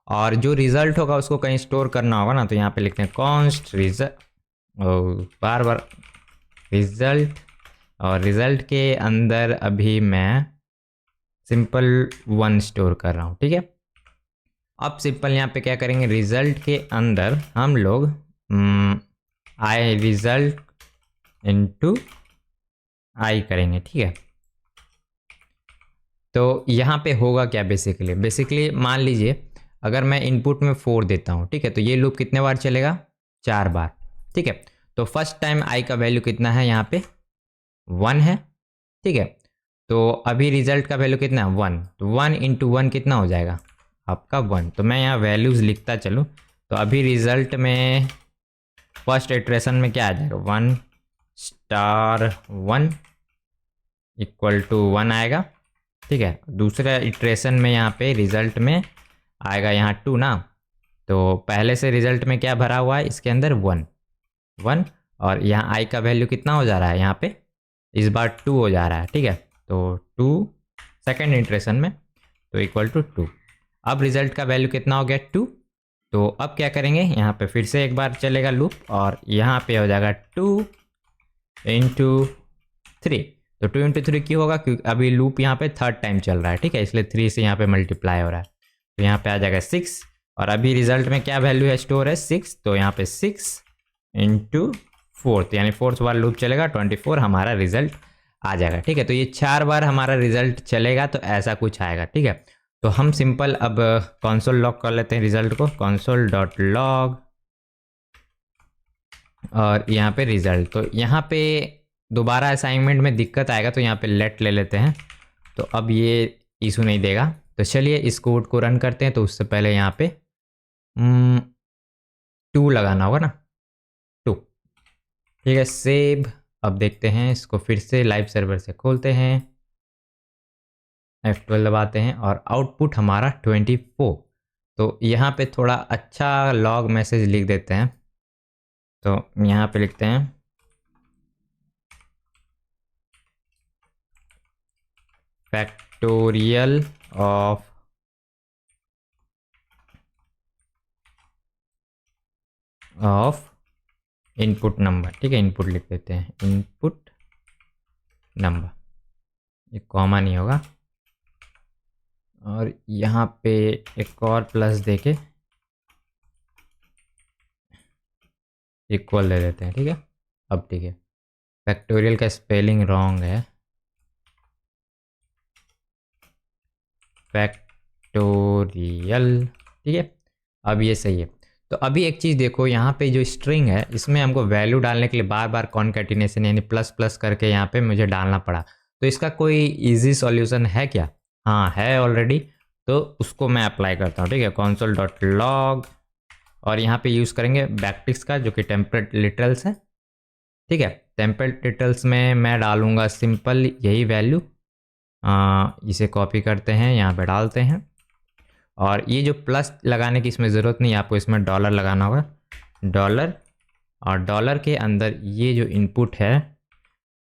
और जो रिजल्ट होगा उसको कहीं स्टोर करना होगा ना, तो यहाँ पे लिखते हैं कॉन्स्ट रिजल्ट, बार बार रिजल्ट, और रिजल्ट के अंदर अभी मैं सिंपल 1 स्टोर कर रहा हूँ, ठीक है। अब सिंपल यहाँ पे क्या करेंगे, रिजल्ट के अंदर हम लोग आई रिजल्ट इनटू आई करेंगे, ठीक है। तो यहाँ पे होगा क्या, बेसिकली मान लीजिए अगर मैं इनपुट में 4 देता हूँ, ठीक है, तो ये लूप कितने बार चलेगा, 4 बार, ठीक है। तो फर्स्ट टाइम आई का वैल्यू कितना है, यहाँ पे 1 है, ठीक है। तो अभी रिजल्ट का वैल्यू कितना है, 1, तो 1 इंटू 1 कितना हो जाएगा आपका 1। तो मैं यहाँ वैल्यूज़ लिखता चलूँ, तो अभी रिजल्ट में फर्स्ट इटरेशन में क्या आ जाएगा, 1 स्टार 1 इक्वल टू 1 आएगा, ठीक है। दूसरा इटरेशन में यहाँ पे रिजल्ट में आएगा यहाँ 2 ना, तो पहले से रिजल्ट में क्या भरा हुआ है इसके अंदर 1, और यहाँ आई का वैल्यू कितना हो जा रहा है, यहाँ पे इस बार 2 हो जा रहा है, ठीक है। तो 2 सेकेंड इटरेशन में, तो इक्वल टू 2। अब रिजल्ट का वैल्यू कितना हो गया, 2। तो अब क्या करेंगे, यहाँ पे फिर से एक बार चलेगा लूप, और यहाँ पे हो जाएगा 2 इंटू 3। तो 2 इंटू 3 क्यों होगा, क्योंकि अभी लूप यहाँ पे थर्ड टाइम चल रहा है, ठीक है, इसलिए 3 से यहाँ पे मल्टीप्लाई हो रहा है, तो यहाँ पे आ जाएगा 6। और अभी रिजल्ट में क्या वैल्यू है, स्टोर है 6, तो यहाँ पे 6 इंटू 4, यानी फोर्थ बार लूप चलेगा, 24 हमारा रिजल्ट आ जाएगा, ठीक है। तो ये 4 बार हमारा रिजल्ट चलेगा, तो ऐसा कुछ आएगा, ठीक है। तो हम सिंपल अब कंसोल लॉग कर लेते हैं रिजल्ट को, कंसोल डॉट लॉग, और यहाँ पे रिजल्ट। तो यहाँ पे दोबारा असाइनमेंट में दिक्कत आएगा, तो यहाँ पे लेट ले लेते हैं, तो अब ये इशू नहीं देगा। तो चलिए इस कोड को रन करते हैं। तो उससे पहले यहाँ पे 2 लगाना होगा ना, 2, ठीक है, सेव। अब देखते हैं इसको, फिर से लाइव सर्वर से खोलते हैं, F12 दबाते हैं, और आउटपुट हमारा 24। तो यहाँ पे थोड़ा अच्छा लॉग मैसेज लिख देते हैं, तो यहाँ पे लिखते हैं फैक्टोरियल ऑफ इनपुट नंबर, ठीक है, इनपुट लिख देते हैं, इनपुट नंबर, ये कॉमा नहीं होगा, और यहाँ पे एक और प्लस देके इक्वल दे देते हैं, ठीक है। अब ठीक है, फैक्टोरियल का स्पेलिंग रॉन्ग है, फैक्टोरियल, ठीक है, अब ये सही है। तो अभी एक चीज़ देखो, यहाँ पे जो स्ट्रिंग है इसमें हमको वैल्यू डालने के लिए बार बार कॉन्कैटिनेशन यानी प्लस प्लस करके यहाँ पे मुझे डालना पड़ा। तो इसका कोई इजी सॉल्यूशन है क्या, हाँ है ऑलरेडी, तो उसको मैं अप्लाई करता हूँ, ठीक है, कंसोल डॉट लॉग, और यहाँ पे यूज़ करेंगे बैकटिक्स का जो कि टेम्पलेट लिटरल्स है, ठीक है। टेम्पलेट लिटरल्स में मैं डालूँगा सिंपल यही वैल्यू, इसे कॉपी करते हैं, यहाँ पे डालते हैं, और ये जो प्लस लगाने की इसमें ज़रूरत नहीं है, आपको इसमें डॉलर लगाना होगा, डॉलर, और डॉलर के अंदर ये जो इनपुट है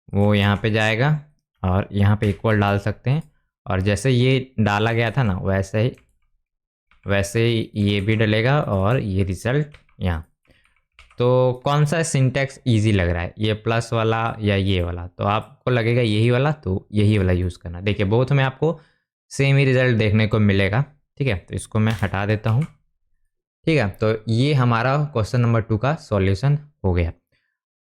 वो यहाँ पे जाएगा, और यहाँ पे इक्वल डाल सकते हैं, और जैसे ये डाला गया था ना वैसे ही ये भी डलेगा, और ये रिज़ल्ट यहाँ। तो कौन सा सिंटैक्स इजी लग रहा है, ये प्लस वाला या ये वाला, तो आपको लगेगा यही वाला, तो यही वाला यूज़ करना। देखिए बोथ में आपको सेम ही रिज़ल्ट देखने को मिलेगा, ठीक है। तो इसको मैं हटा देता हूँ, ठीक है। तो ये हमारा क्वेश्चन नंबर 2 का सॉल्यूशन हो गया।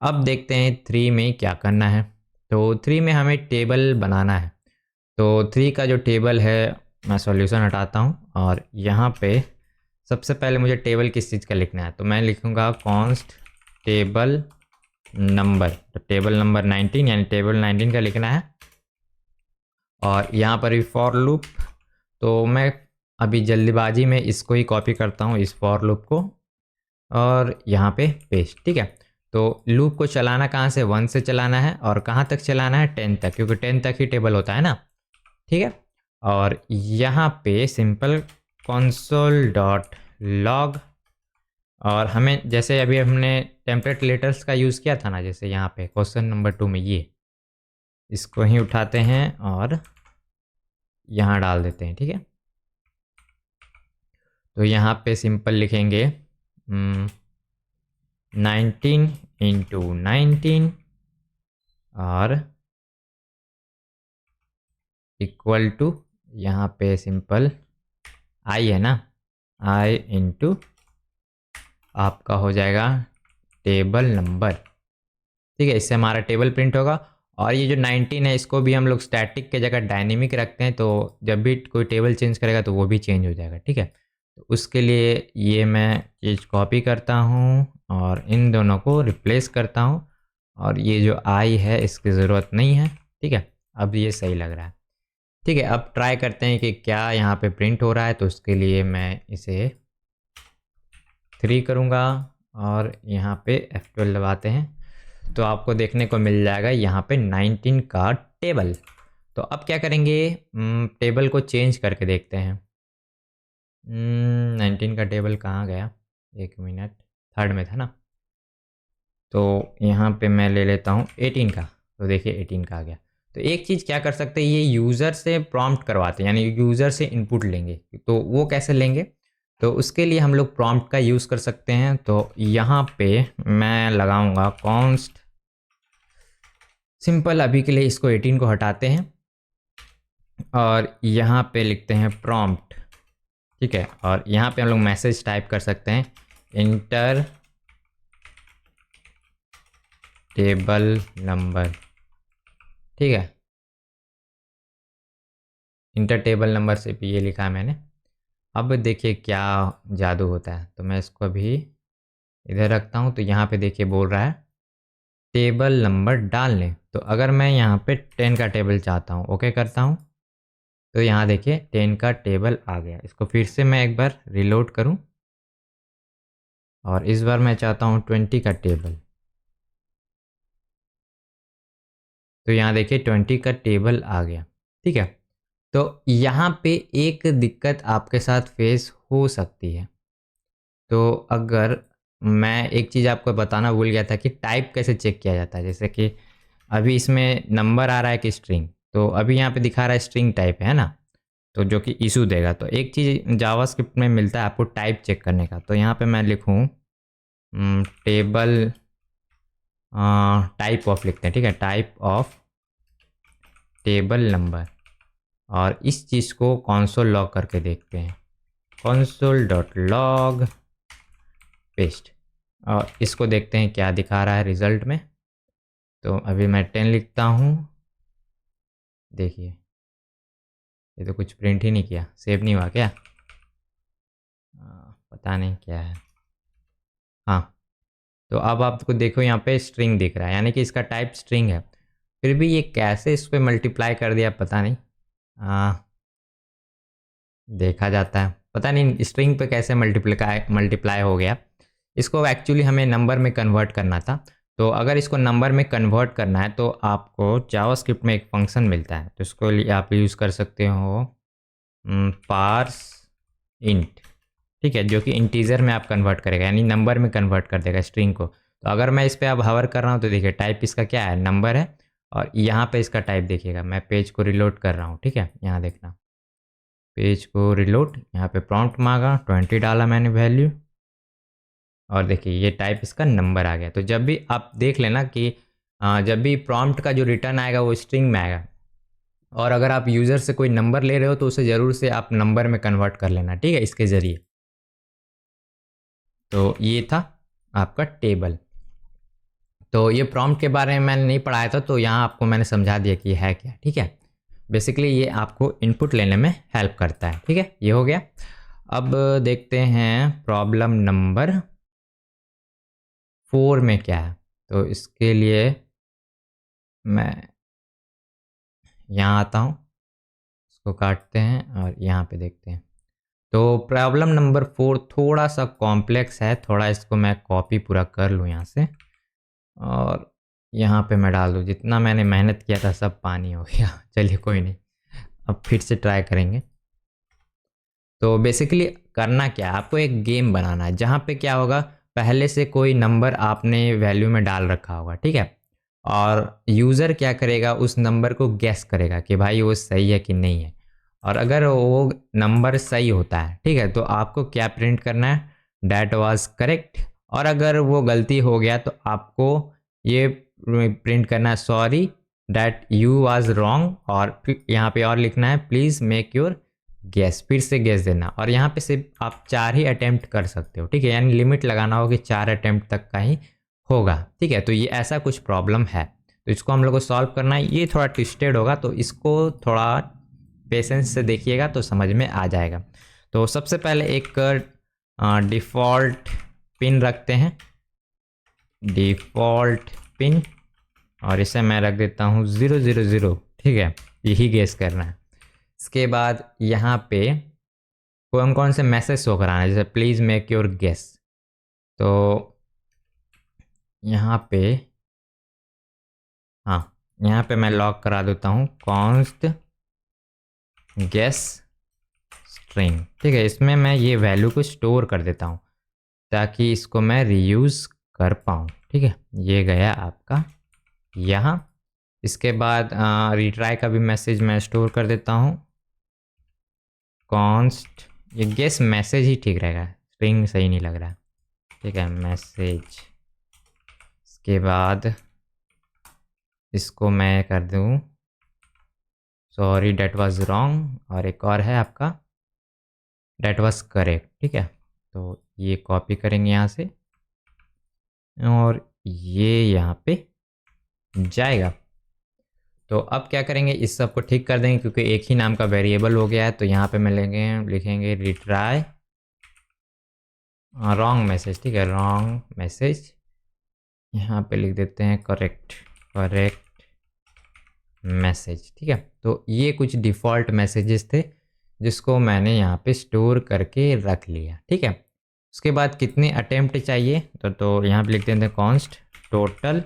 अब देखते हैं 3 में क्या करना है। तो 3 में हमें टेबल बनाना है। तो 3 का जो टेबल है मैं सॉल्यूशन हटाता हूँ, और यहाँ पे सबसे पहले मुझे टेबल किस चीज़ का लिखना है, तो मैं लिखूँगा कॉन्स्ट टेबल नंबर, तो टेबल नंबर 19 यानी टेबल 19 का लिखना है, और यहाँ पर भी फॉर लूप। तो मैं अभी जल्दीबाजी में इसको ही कॉपी करता हूँ, इस फॉर लूप को, और यहाँ पे पेस्ट, ठीक है। तो लूप को चलाना कहाँ से, 1 से चलाना है, और कहाँ तक चलाना है, 10 तक, क्योंकि 10 तक ही टेबल होता है ना, ठीक है। और यहाँ पे सिंपल कंसोल डॉट लॉग, और हमें जैसे अभी हमने टेम्पलेट लेटर्स का यूज़ किया था ना, जैसे यहाँ पे क्वेश्चन नंबर 2 में, ये इसको ही उठाते हैं और यहाँ डाल देते हैं, ठीक है। तो यहाँ पे सिंपल लिखेंगे 19 इंटू 19 और इक्वल टू, यहाँ पे सिंपल आई है ना, आई इंटू आपका हो जाएगा टेबल नंबर। ठीक है, इससे हमारा टेबल प्रिंट होगा। और ये जो 19 है इसको भी हम लोग स्टैटिक के जगह डायनेमिक रखते हैं, तो जब भी कोई टेबल चेंज करेगा तो वो भी चेंज हो जाएगा। ठीक है, तो उसके लिए ये मैं चीज़ कॉपी करता हूँ और इन दोनों को रिप्लेस करता हूँ, और ये जो आई है इसकी ज़रूरत नहीं है। ठीक है, अब ये सही लग रहा है। ठीक है, अब ट्राई करते हैं कि क्या यहाँ पे प्रिंट हो रहा है। तो उसके लिए मैं इसे 3 करूँगा और यहाँ पे F12 दबाते हैं, तो आपको देखने को मिल जाएगा यहाँ पे 19 का टेबल। तो अब क्या करेंगे, टेबल को चेंज करके देखते हैं। 19 का टेबल कहाँ गया, एक मिनट, थर्ड में था ना। तो यहाँ पे मैं ले लेता हूँ 18 का, तो देखिए 18 का आ गया। तो एक चीज़ क्या कर सकते हैं, ये यूज़र से प्रॉम्प्ट करवाते हैं, यानी यूज़र से इनपुट लेंगे। तो वो कैसे लेंगे, तो उसके लिए हम लोग प्रॉम्प्ट का यूज़ कर सकते हैं। तो यहाँ पे मैं लगाऊंगा कॉन्स्ट सिंपल, अभी के लिए इसको 18 को हटाते हैं और यहाँ पे लिखते हैं प्रॉम्प्ट। ठीक है, और यहाँ पे हम लोग मैसेज टाइप कर सकते हैं, इंटर टेबल नंबर। ठीक है, इंटर टेबल नंबर से भी ये लिखा है मैंने। अब देखिए क्या जादू होता है। तो मैं इसको अभी इधर रखता हूँ, तो यहाँ पे देखिए बोल रहा है टेबल नंबर डालने। तो अगर मैं यहाँ पे 10 का टेबल चाहता हूँ, ओके करता हूँ, तो यहाँ देखिए 10 का टेबल आ गया। इसको फिर से मैं एक बार रिलोड करूँ और इस बार मैं चाहता हूँ 20 का टेबल, तो यहाँ देखिए 20 का टेबल आ गया। ठीक है, तो यहाँ पे एक दिक्कत आपके साथ फेस हो सकती है। तो अगर मैं एक चीज़ आपको बताना भूल गया था कि टाइप कैसे चेक किया जाता है। जैसे कि अभी इसमें नंबर आ रहा है कि स्ट्रिंग, तो अभी यहाँ पे दिखा रहा है स्ट्रिंग टाइप है ना, तो जो कि इशू देगा। तो एक चीज़ जावास्क्रिप्ट में मिलता है आपको टाइप चेक करने का। तो यहाँ पे मैं लिखूँ टेबल टाइप ऑफ लिखते हैं। ठीक है, टाइप ऑफ टेबल नंबर, और इस चीज़ को कंसोल लॉग करके देखते हैं, console.log पेस्ट, और इसको देखते हैं क्या दिखा रहा है रिज़ल्ट में। तो अभी मैं 10 लिखता हूँ, देखिए ये तो कुछ प्रिंट ही नहीं किया, सेव नहीं हुआ क्या, पता नहीं क्या है। हाँ, तो अब आपको देखो यहाँ पे स्ट्रिंग दिख रहा है, यानी कि इसका टाइप स्ट्रिंग है। फिर भी ये कैसे इस पर मल्टीप्लाई कर दिया पता नहीं, देखा जाता है, पता नहीं स्ट्रिंग पे कैसे मल्टीप्लाई हो गया। इसको एक्चुअली हमें नंबर में कन्वर्ट करना था। तो अगर इसको नंबर में कन्वर्ट करना है तो आपको जावास्क्रिप्ट में एक फंक्शन मिलता है, तो इसको आप यूज़ कर सकते हो पार्स इंट। ठीक है, जो कि इंटीजर में आप कन्वर्ट करेगा, यानी नंबर में कन्वर्ट कर देगा स्ट्रिंग को। तो अगर मैं इस पर अब हवर कर रहा हूँ तो देखिए टाइप इसका क्या है, नंबर है, और यहाँ पे इसका टाइप देखिएगा। मैं पेज को रिलोड कर रहा हूँ, ठीक है, यहाँ देखना, पेज को रिलोड, यहाँ पे प्रॉम्प्ट मांगा, 20 डाला मैंने वैल्यू, और देखिए ये टाइप इसका नंबर आ गया। तो जब भी आप देख लेना कि जब भी प्रॉम्प्ट का जो रिटर्न आएगा वो स्ट्रिंग में आएगा, और अगर आप यूज़र से कोई नंबर ले रहे हो तो उसे ज़रूर से आप नंबर में कन्वर्ट कर लेना। ठीक है, इसके ज़रिए। तो ये था आपका टेबल। तो ये प्रॉम्प्ट के बारे में मैंने नहीं पढ़ाया था, तो यहाँ आपको मैंने समझा दिया कि है क्या। ठीक है, बेसिकली ये आपको इनपुट लेने में हेल्प करता है। ठीक है, ये हो गया। अब देखते हैं प्रॉब्लम नंबर 4 में क्या है। तो इसके लिए मैं यहाँ आता हूँ, इसको काटते हैं और यहाँ पे देखते हैं। तो प्रॉब्लम नंबर 4 थोड़ा सा कॉम्प्लेक्स है, थोड़ा इसको मैं कॉपी पूरा कर लूँ यहाँ से, और यहाँ पे मैं डाल दूँ। जितना मैंने मेहनत किया था सब पानी हो गया। चलिए कोई नहीं, अब फिर से ट्राई करेंगे। तो बेसिकली करना क्या है, आपको एक गेम बनाना है जहाँ पे क्या होगा, पहले से कोई नंबर आपने वैल्यू में डाल रखा होगा। ठीक है, और यूज़र क्या करेगा, उस नंबर को गैस करेगा कि भाई वो सही है कि नहीं है। और अगर वो नंबर सही होता है, ठीक है, तो आपको क्या प्रिंट करना है, डैट वाज करेक्ट। और अगर वो गलती हो गया तो आपको ये प्रिंट करना है sorry that you was wrong, और यहाँ पे और लिखना है प्लीज़ मेक योर गैस, फिर से गैस देना। और यहाँ पे सिर्फ आप 4 ही अटेम्प्ट कर सकते हो, ठीक है, यानी लिमिट लगाना हो कि 4 अटेम्प्ट तक का ही होगा, ठीक है। तो ये ऐसा कुछ प्रॉब्लम है, तो इसको हम लोग को सॉल्व करना है। ये थोड़ा ट्विस्टेड होगा, तो इसको थोड़ा पेशेंस से देखिएगा तो समझ में आ जाएगा। तो सबसे पहले एक डिफ़ॉल्ट पिन रखते हैं, डिफ़ॉल्ट पिन, और इसे मैं रख देता हूँ 000, ठीक है, यही गेस करना है। इसके बाद यहाँ पे कौन कौन से मैसेज शो कराना है, जैसे प्लीज़ मेक योर गेस, तो यहाँ पे हाँ, यहाँ पे मैं लॉक करा देता हूँ कॉन्स्ट गेस स्ट्रिंग, ठीक है। इसमें मैं ये वैल्यू को स्टोर कर देता हूँ ताकि इसको मैं रीयूज़ कर पाऊँ, ठीक है। ये गया आपका यहाँ। इसके बाद रिट्राई का भी मैसेज मैं स्टोर कर देता हूँ कॉन्स्ट, ये गेस मैसेज ही ठीक रहेगा, स्ट्रिंग सही नहीं लग रहा है, ठीक है, मैसेज। इसके बाद इसको मैं कर दूँ सॉरी डैट वाज रॉन्ग, और एक और है आपका डैट वाज करेक्ट, ठीक है। तो ये कॉपी करेंगे यहाँ से और ये यहाँ पे जाएगा। तो अब क्या करेंगे, इस सब को ठीक कर देंगे क्योंकि एक ही नाम का वेरिएबल हो गया है। तो यहाँ पे मैं लिखेंगे रिट्राई रॉन्ग मैसेज, ठीक है, रॉन्ग मैसेज। यहाँ पे लिख देते हैं करेक्ट मैसेज, ठीक है। तो ये कुछ डिफ़ॉल्ट मैसेजेस थे जिसको मैंने यहाँ पे स्टोर करके रख लिया, ठीक है। उसके बाद कितने अटेम्प्ट चाहिए, तो यहाँ पे लिख देते हैं कॉन्स्ट टोटल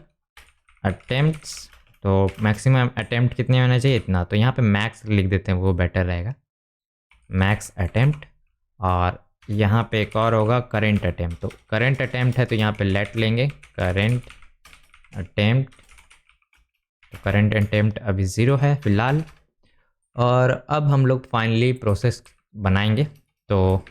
अटेम्प्ट्स, तो मैक्सिमम अटेम्प्ट कितने होना चाहिए, इतना। तो यहाँ पे मैक्स लिख देते हैं, वो बेटर रहेगा, मैक्स अटेम्प्ट। और यहाँ पे एक और होगा करेंट अटेम्प्ट, तो करेंट अटेम्प्ट है तो यहाँ पे लेट लेंगे करेंट अटेम्प्ट, तो करेंट अटेम्प्ट अभी 0 है फ़िलहाल। और अब हम लोग फाइनली प्रोसेस बनाएंगे। तो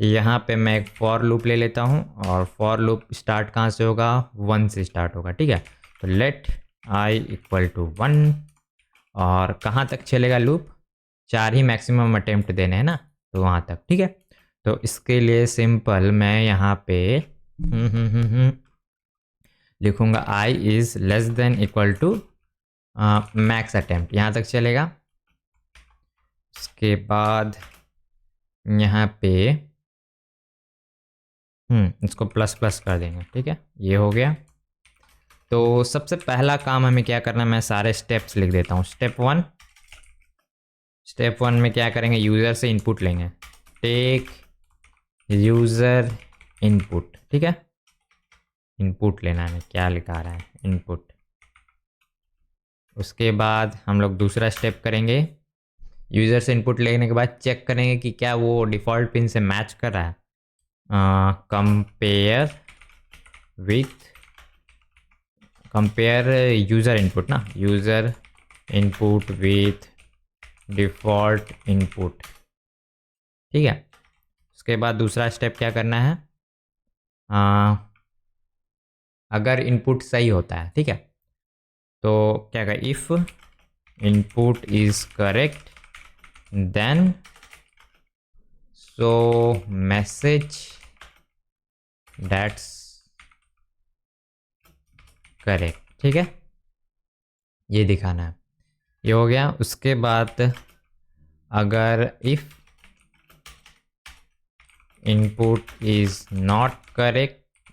यहाँ पे मैं एक फॉर लूप ले लेता हूँ, और फॉर लूप स्टार्ट कहाँ से होगा, 1 से स्टार्ट होगा, ठीक है। तो लेट i इक्वल टू 1, और कहाँ तक चलेगा लूप, 4 ही मैक्सिमम अटेम्प्ट देने हैं ना, तो वहाँ तक, ठीक है। तो इसके लिए सिंपल मैं यहाँ पे लिखूँगा i is less than equal to max attempt, यहाँ तक चलेगा। उसके बाद यहाँ पे इसको प्लस प्लस कर देंगे, ठीक है, ये हो गया। तो सबसे पहला काम हमें क्या करना है, मैं सारे स्टेप्स लिख देता हूँ। स्टेप वन में क्या करेंगे, यूज़र से इनपुट लेंगे, टेक यूज़र इनपुट, ठीक है, इनपुट लेना है, क्या लिखा रहा है इनपुट। उसके बाद हम लोग दूसरा स्टेप करेंगे, यूज़र से इनपुट लेने के बाद चेक करेंगे कि क्या वो डिफ़ॉल्ट पिन से मैच कर रहा है। कंपेयर यूज़र इनपुट ना, user input with default input, ठीक है। उसके बाद दूसरा स्टेप क्या करना है, अगर इनपुट सही होता है, ठीक है, तो क्या करें, if input is correct then show message that's correct, ठीक है, ये दिखाना है। ये हो गया। उसके बाद अगर if input is not correct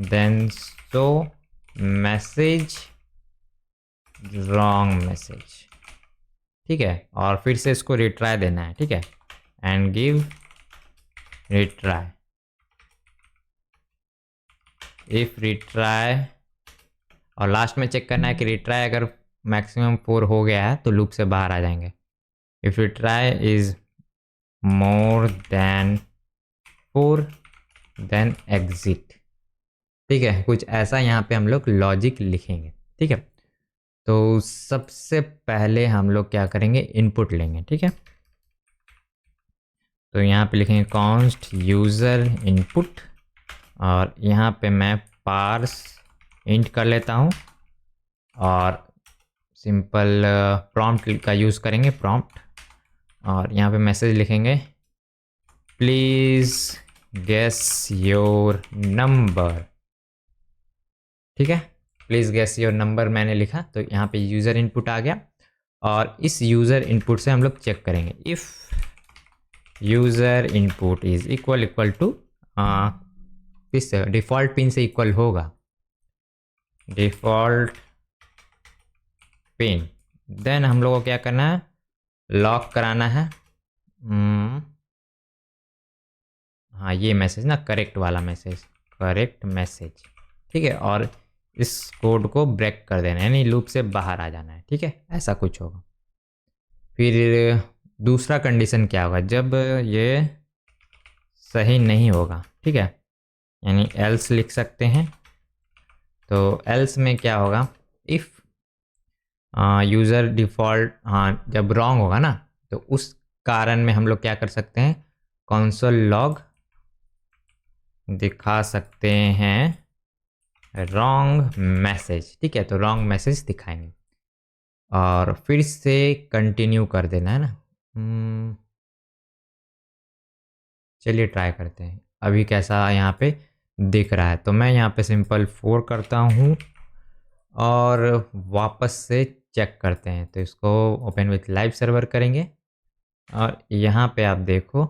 then show message wrong message, ठीक है, और फिर से इसको रिट्राई देना है, ठीक है, and give retry. If retry, और लास्ट में चेक करना है कि रिट्राई अगर मैक्सिमम 4 हो गया है तो लूप से बाहर आ जाएंगे। If retry is more than 4 then exit, ठीक है, कुछ ऐसा यहाँ पे हम लोग लॉजिक लिखेंगे, ठीक है। तो सबसे पहले हम लोग क्या करेंगे, इनपुट लेंगे, ठीक है। तो यहाँ पे लिखेंगे कॉन्स्ट यूज़र इनपुट, और यहाँ पे मैं पार्स इंट कर लेता हूँ, और सिंपल प्रॉम्प्ट का यूज़ करेंगे, प्रॉम्प्ट, और यहाँ पे मैसेज लिखेंगे प्लीज़ गेस योर नंबर, ठीक है। प्लीज़ गेस योर नंबर मैंने लिखा, तो यहाँ पे यूज़र इनपुट आ गया, और इस यूज़र इनपुट से हम लोग चेक करेंगे if user input is equal to इस डिफ़ॉल्ट पिन से इक्वल होगा, डिफ़ॉल्ट पिन, देन हम लोग को क्या करना है, लॉक कराना है। हाँ, ये मैसेज ना, करेक्ट वाला मैसेज, करेक्ट मैसेज, ठीक है। और इस कोड को ब्रेक कर देना है, यानी लूप से बाहर आ जाना है, ठीक है, ऐसा कुछ होगा। फिर दूसरा कंडीशन क्या होगा, जब ये सही नहीं होगा, ठीक है, यानी एल्स लिख सकते हैं। तो एल्स में क्या होगा, इफ़ यूज़र डिफ़ॉल्ट, हाँ जब रॉन्ग होगा ना, तो उस कारण में हम लोग क्या कर सकते हैं, कंसोल लॉग दिखा सकते हैं रॉन्ग मैसेज, ठीक है। तो रॉन्ग मैसेज दिखाएंगे, और फिर से कंटिन्यू कर देना है ना। चलिए ट्राई करते हैं अभी कैसा यहाँ पे दिख रहा है। तो मैं यहाँ पे सिंपल 4 करता हूँ, और वापस से चेक करते हैं। तो इसको ओपन विथ लाइव सर्वर करेंगे, और यहाँ पे आप देखो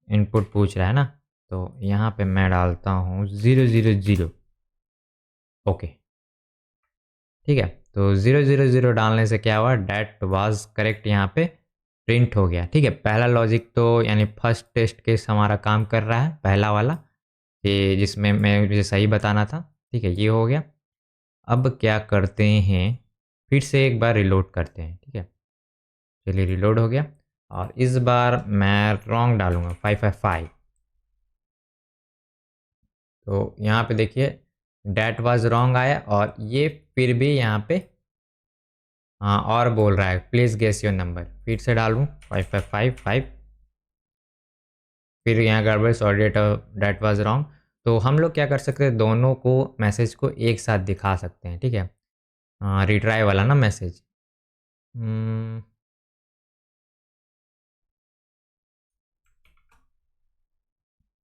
इनपुट पूछ रहा है ना, तो यहाँ पे मैं डालता हूँ 000, ओके, ठीक है। तो 000 डालने से क्या हुआ, डैट वाज करेक्ट यहाँ पे प्रिंट हो गया, ठीक है। पहला लॉजिक तो यानी फर्स्ट टेस्ट केस हमारा काम कर रहा है, पहला वाला, कि जिसमें मैं मुझे सही बताना था, ठीक है, ये हो गया। अब क्या करते हैं, फिर से एक बार रिलोड करते हैं, ठीक है। चलिए रिलोड हो गया, और इस बार मैं रॉन्ग डालूंगा 555। तो यहाँ पे देखिए डैट वाज रॉन्ग आया, और ये फिर भी यहाँ पे हाँ और बोल रहा है प्लीज़ गेस योर नंबर, फिर से डालूँ 5555, फिर यहाँ गड़बड़, सॉरी डैट वाज रॉन्ग। तो हम लोग क्या कर सकते हैं, दोनों को मैसेज को एक साथ दिखा सकते हैं, ठीक है। रिट्राई वाला ना मैसेज,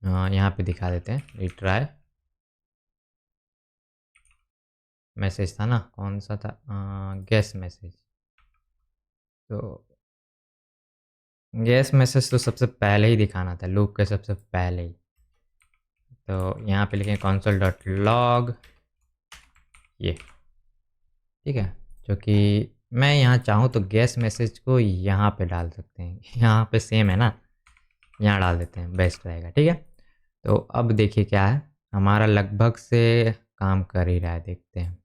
यहाँ पे दिखा देते हैं, रिट्राई मैसेज था ना, कौन सा था, गेस मैसेज। तो गेस मैसेज तो सबसे पहले ही दिखाना था, लूप के सबसे पहले ही। तो यहाँ पे लिखें console डॉट लॉग, ये, ठीक है। जो कि मैं यहाँ चाहूँ तो गेस मैसेज को यहाँ पे डाल सकते हैं, यहाँ पे सेम है ना, यहाँ डाल देते हैं, बेस्ट रहेगा, ठीक है। तो अब देखिए क्या है, हमारा लगभग से काम कर ही रहा है, देखते हैं।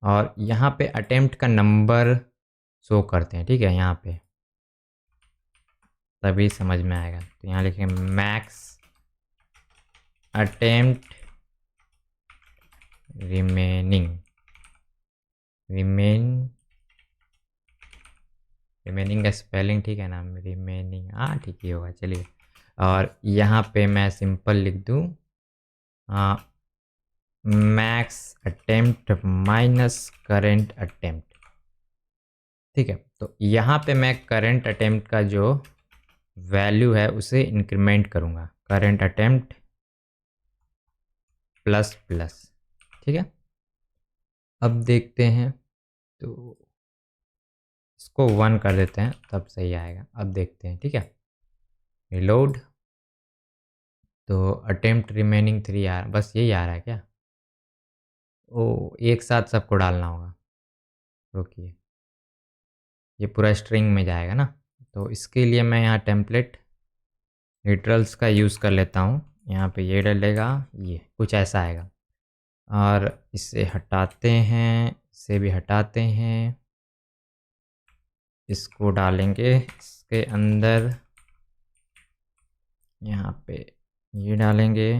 और यहाँ पे अटेम्प्ट का नंबर शो करते हैं, ठीक है, यहाँ पे तभी समझ में आएगा। तो यहाँ लिखेंगे मैक्स अटेम्प्ट रिमेनिंग का स्पेलिंग ठीक है ना, रिमेनिंग, हाँ ठीक ही होगा, चलिए। और यहाँ पे मैं सिंपल लिख दूँ max attempt minus current attempt, ठीक है। तो यहाँ पे मैं करेंट अटेम्प्ट का जो वैल्यू है उसे इंक्रीमेंट करूँगा, करेंट अटेम्प्ट प्लस प्लस, ठीक है। अब देखते हैं, तो इसको 1 कर देते हैं, तब सही आएगा। अब देखते हैं, ठीक है, रिलोड। तो अटेम्प्ट रिमेनिंग 3 आ रहा, बस यही आ रहा है क्या, ओ एक साथ सबको डालना होगा, रुकिए, ये पूरा स्ट्रिंग में जाएगा ना। तो इसके लिए मैं यहाँ टेम्पलेट लिटरल्स का यूज़ कर लेता हूँ, यहाँ पे ये डलेगा, ये कुछ ऐसा आएगा। और इसे हटाते हैं, इसे भी हटाते हैं, इसको डालेंगे इसके अंदर, यहाँ पे ये डालेंगे,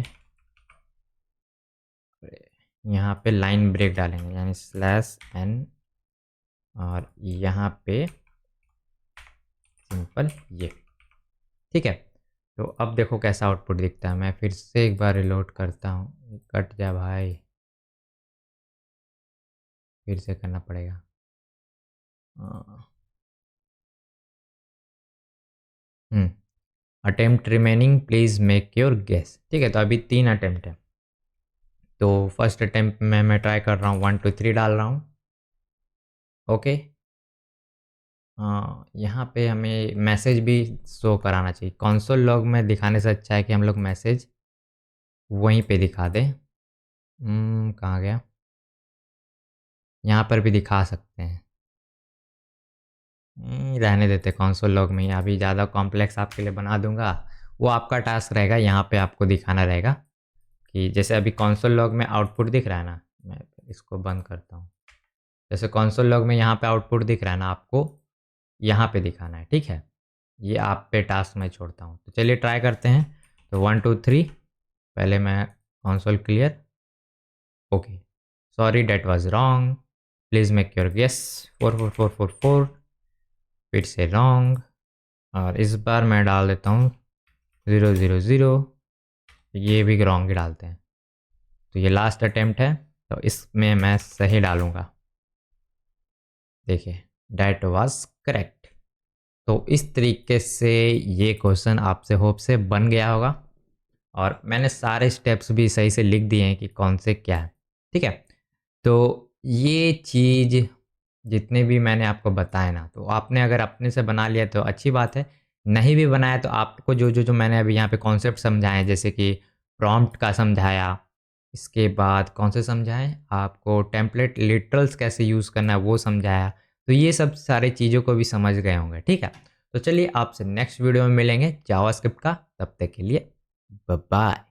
यहाँ पे लाइन ब्रेक डालेंगे यानी /n और यहाँ पे सिंपल ये। ठीक है, तो अब देखो कैसा आउटपुट दिखता है। मैं फिर से एक बार रिलोड करता हूँ। कट जा भाई, फिर से करना पड़ेगा। Attempt remaining please make your guess. ठीक है, तो अभी 3 अटेम्प्ट है। तो फर्स्ट अटेम्प्ट में मैं ट्राई कर रहा हूँ, 1 2 3 डाल रहा हूँ। ओके, यहाँ पे हमें मैसेज भी शो कराना चाहिए। कंसोल लॉग में दिखाने से अच्छा है कि हम लोग मैसेज वहीं पे दिखा दें। कहाँ गया? यहाँ पर भी दिखा सकते हैं। रहने देते कंसोल लॉग में ही। अभी ज़्यादा कॉम्प्लेक्स आपके लिए बना दूंगा, वो आपका टास्क रहेगा। यहाँ पे आपको दिखाना रहेगा कि जैसे अभी कंसोल लॉग में आउटपुट दिख रहा है ना, मैं इसको बंद करता हूँ। जैसे कंसोल लॉग में यहाँ पे आउटपुट दिख रहा है ना, आपको यहाँ पे दिखाना है। ठीक है, ये आप पे टास्क मैं छोड़ता हूँ। तो चलिए ट्राई करते हैं। तो 1 2 3, पहले मैं console clear. Okay, sorry that was wrong, please make your guess. 4 4 4 4 4, फिर से रॉन्ग। और इस बार मैं डाल देता हूँ 0 0 0, ये भी रॉन्ग ही डालते हैं। तो ये लास्ट अटेम्प्ट है, तो इसमें मैं सही डालूँगा। देखिए, डेट वाज करेक्ट। तो इस तरीके से ये क्वेश्चन आपसे होप से बन गया होगा, और मैंने सारे स्टेप्स भी सही से लिख दिए हैं कि कौन से क्या है। ठीक है, तो ये चीज़ जितने भी मैंने आपको बताए ना, तो आपने अगर अपने से बना लिया तो अच्छी बात है। नहीं भी बनाया तो आपको जो मैंने अभी यहाँ पे कॉन्सेप्ट समझाए, जैसे कि प्रॉम्प्ट का समझाया, इसके बाद कौन से समझाएं आपको, टेम्पलेट लिटरल्स कैसे यूज़ करना है वो समझाया। तो ये सब सारी चीज़ों को भी समझ गए होंगे। ठीक है, तो चलिए आपसे नेक्स्ट वीडियो में मिलेंगे जावास्क्रिप्ट का। तब तक के लिए बाय बाय।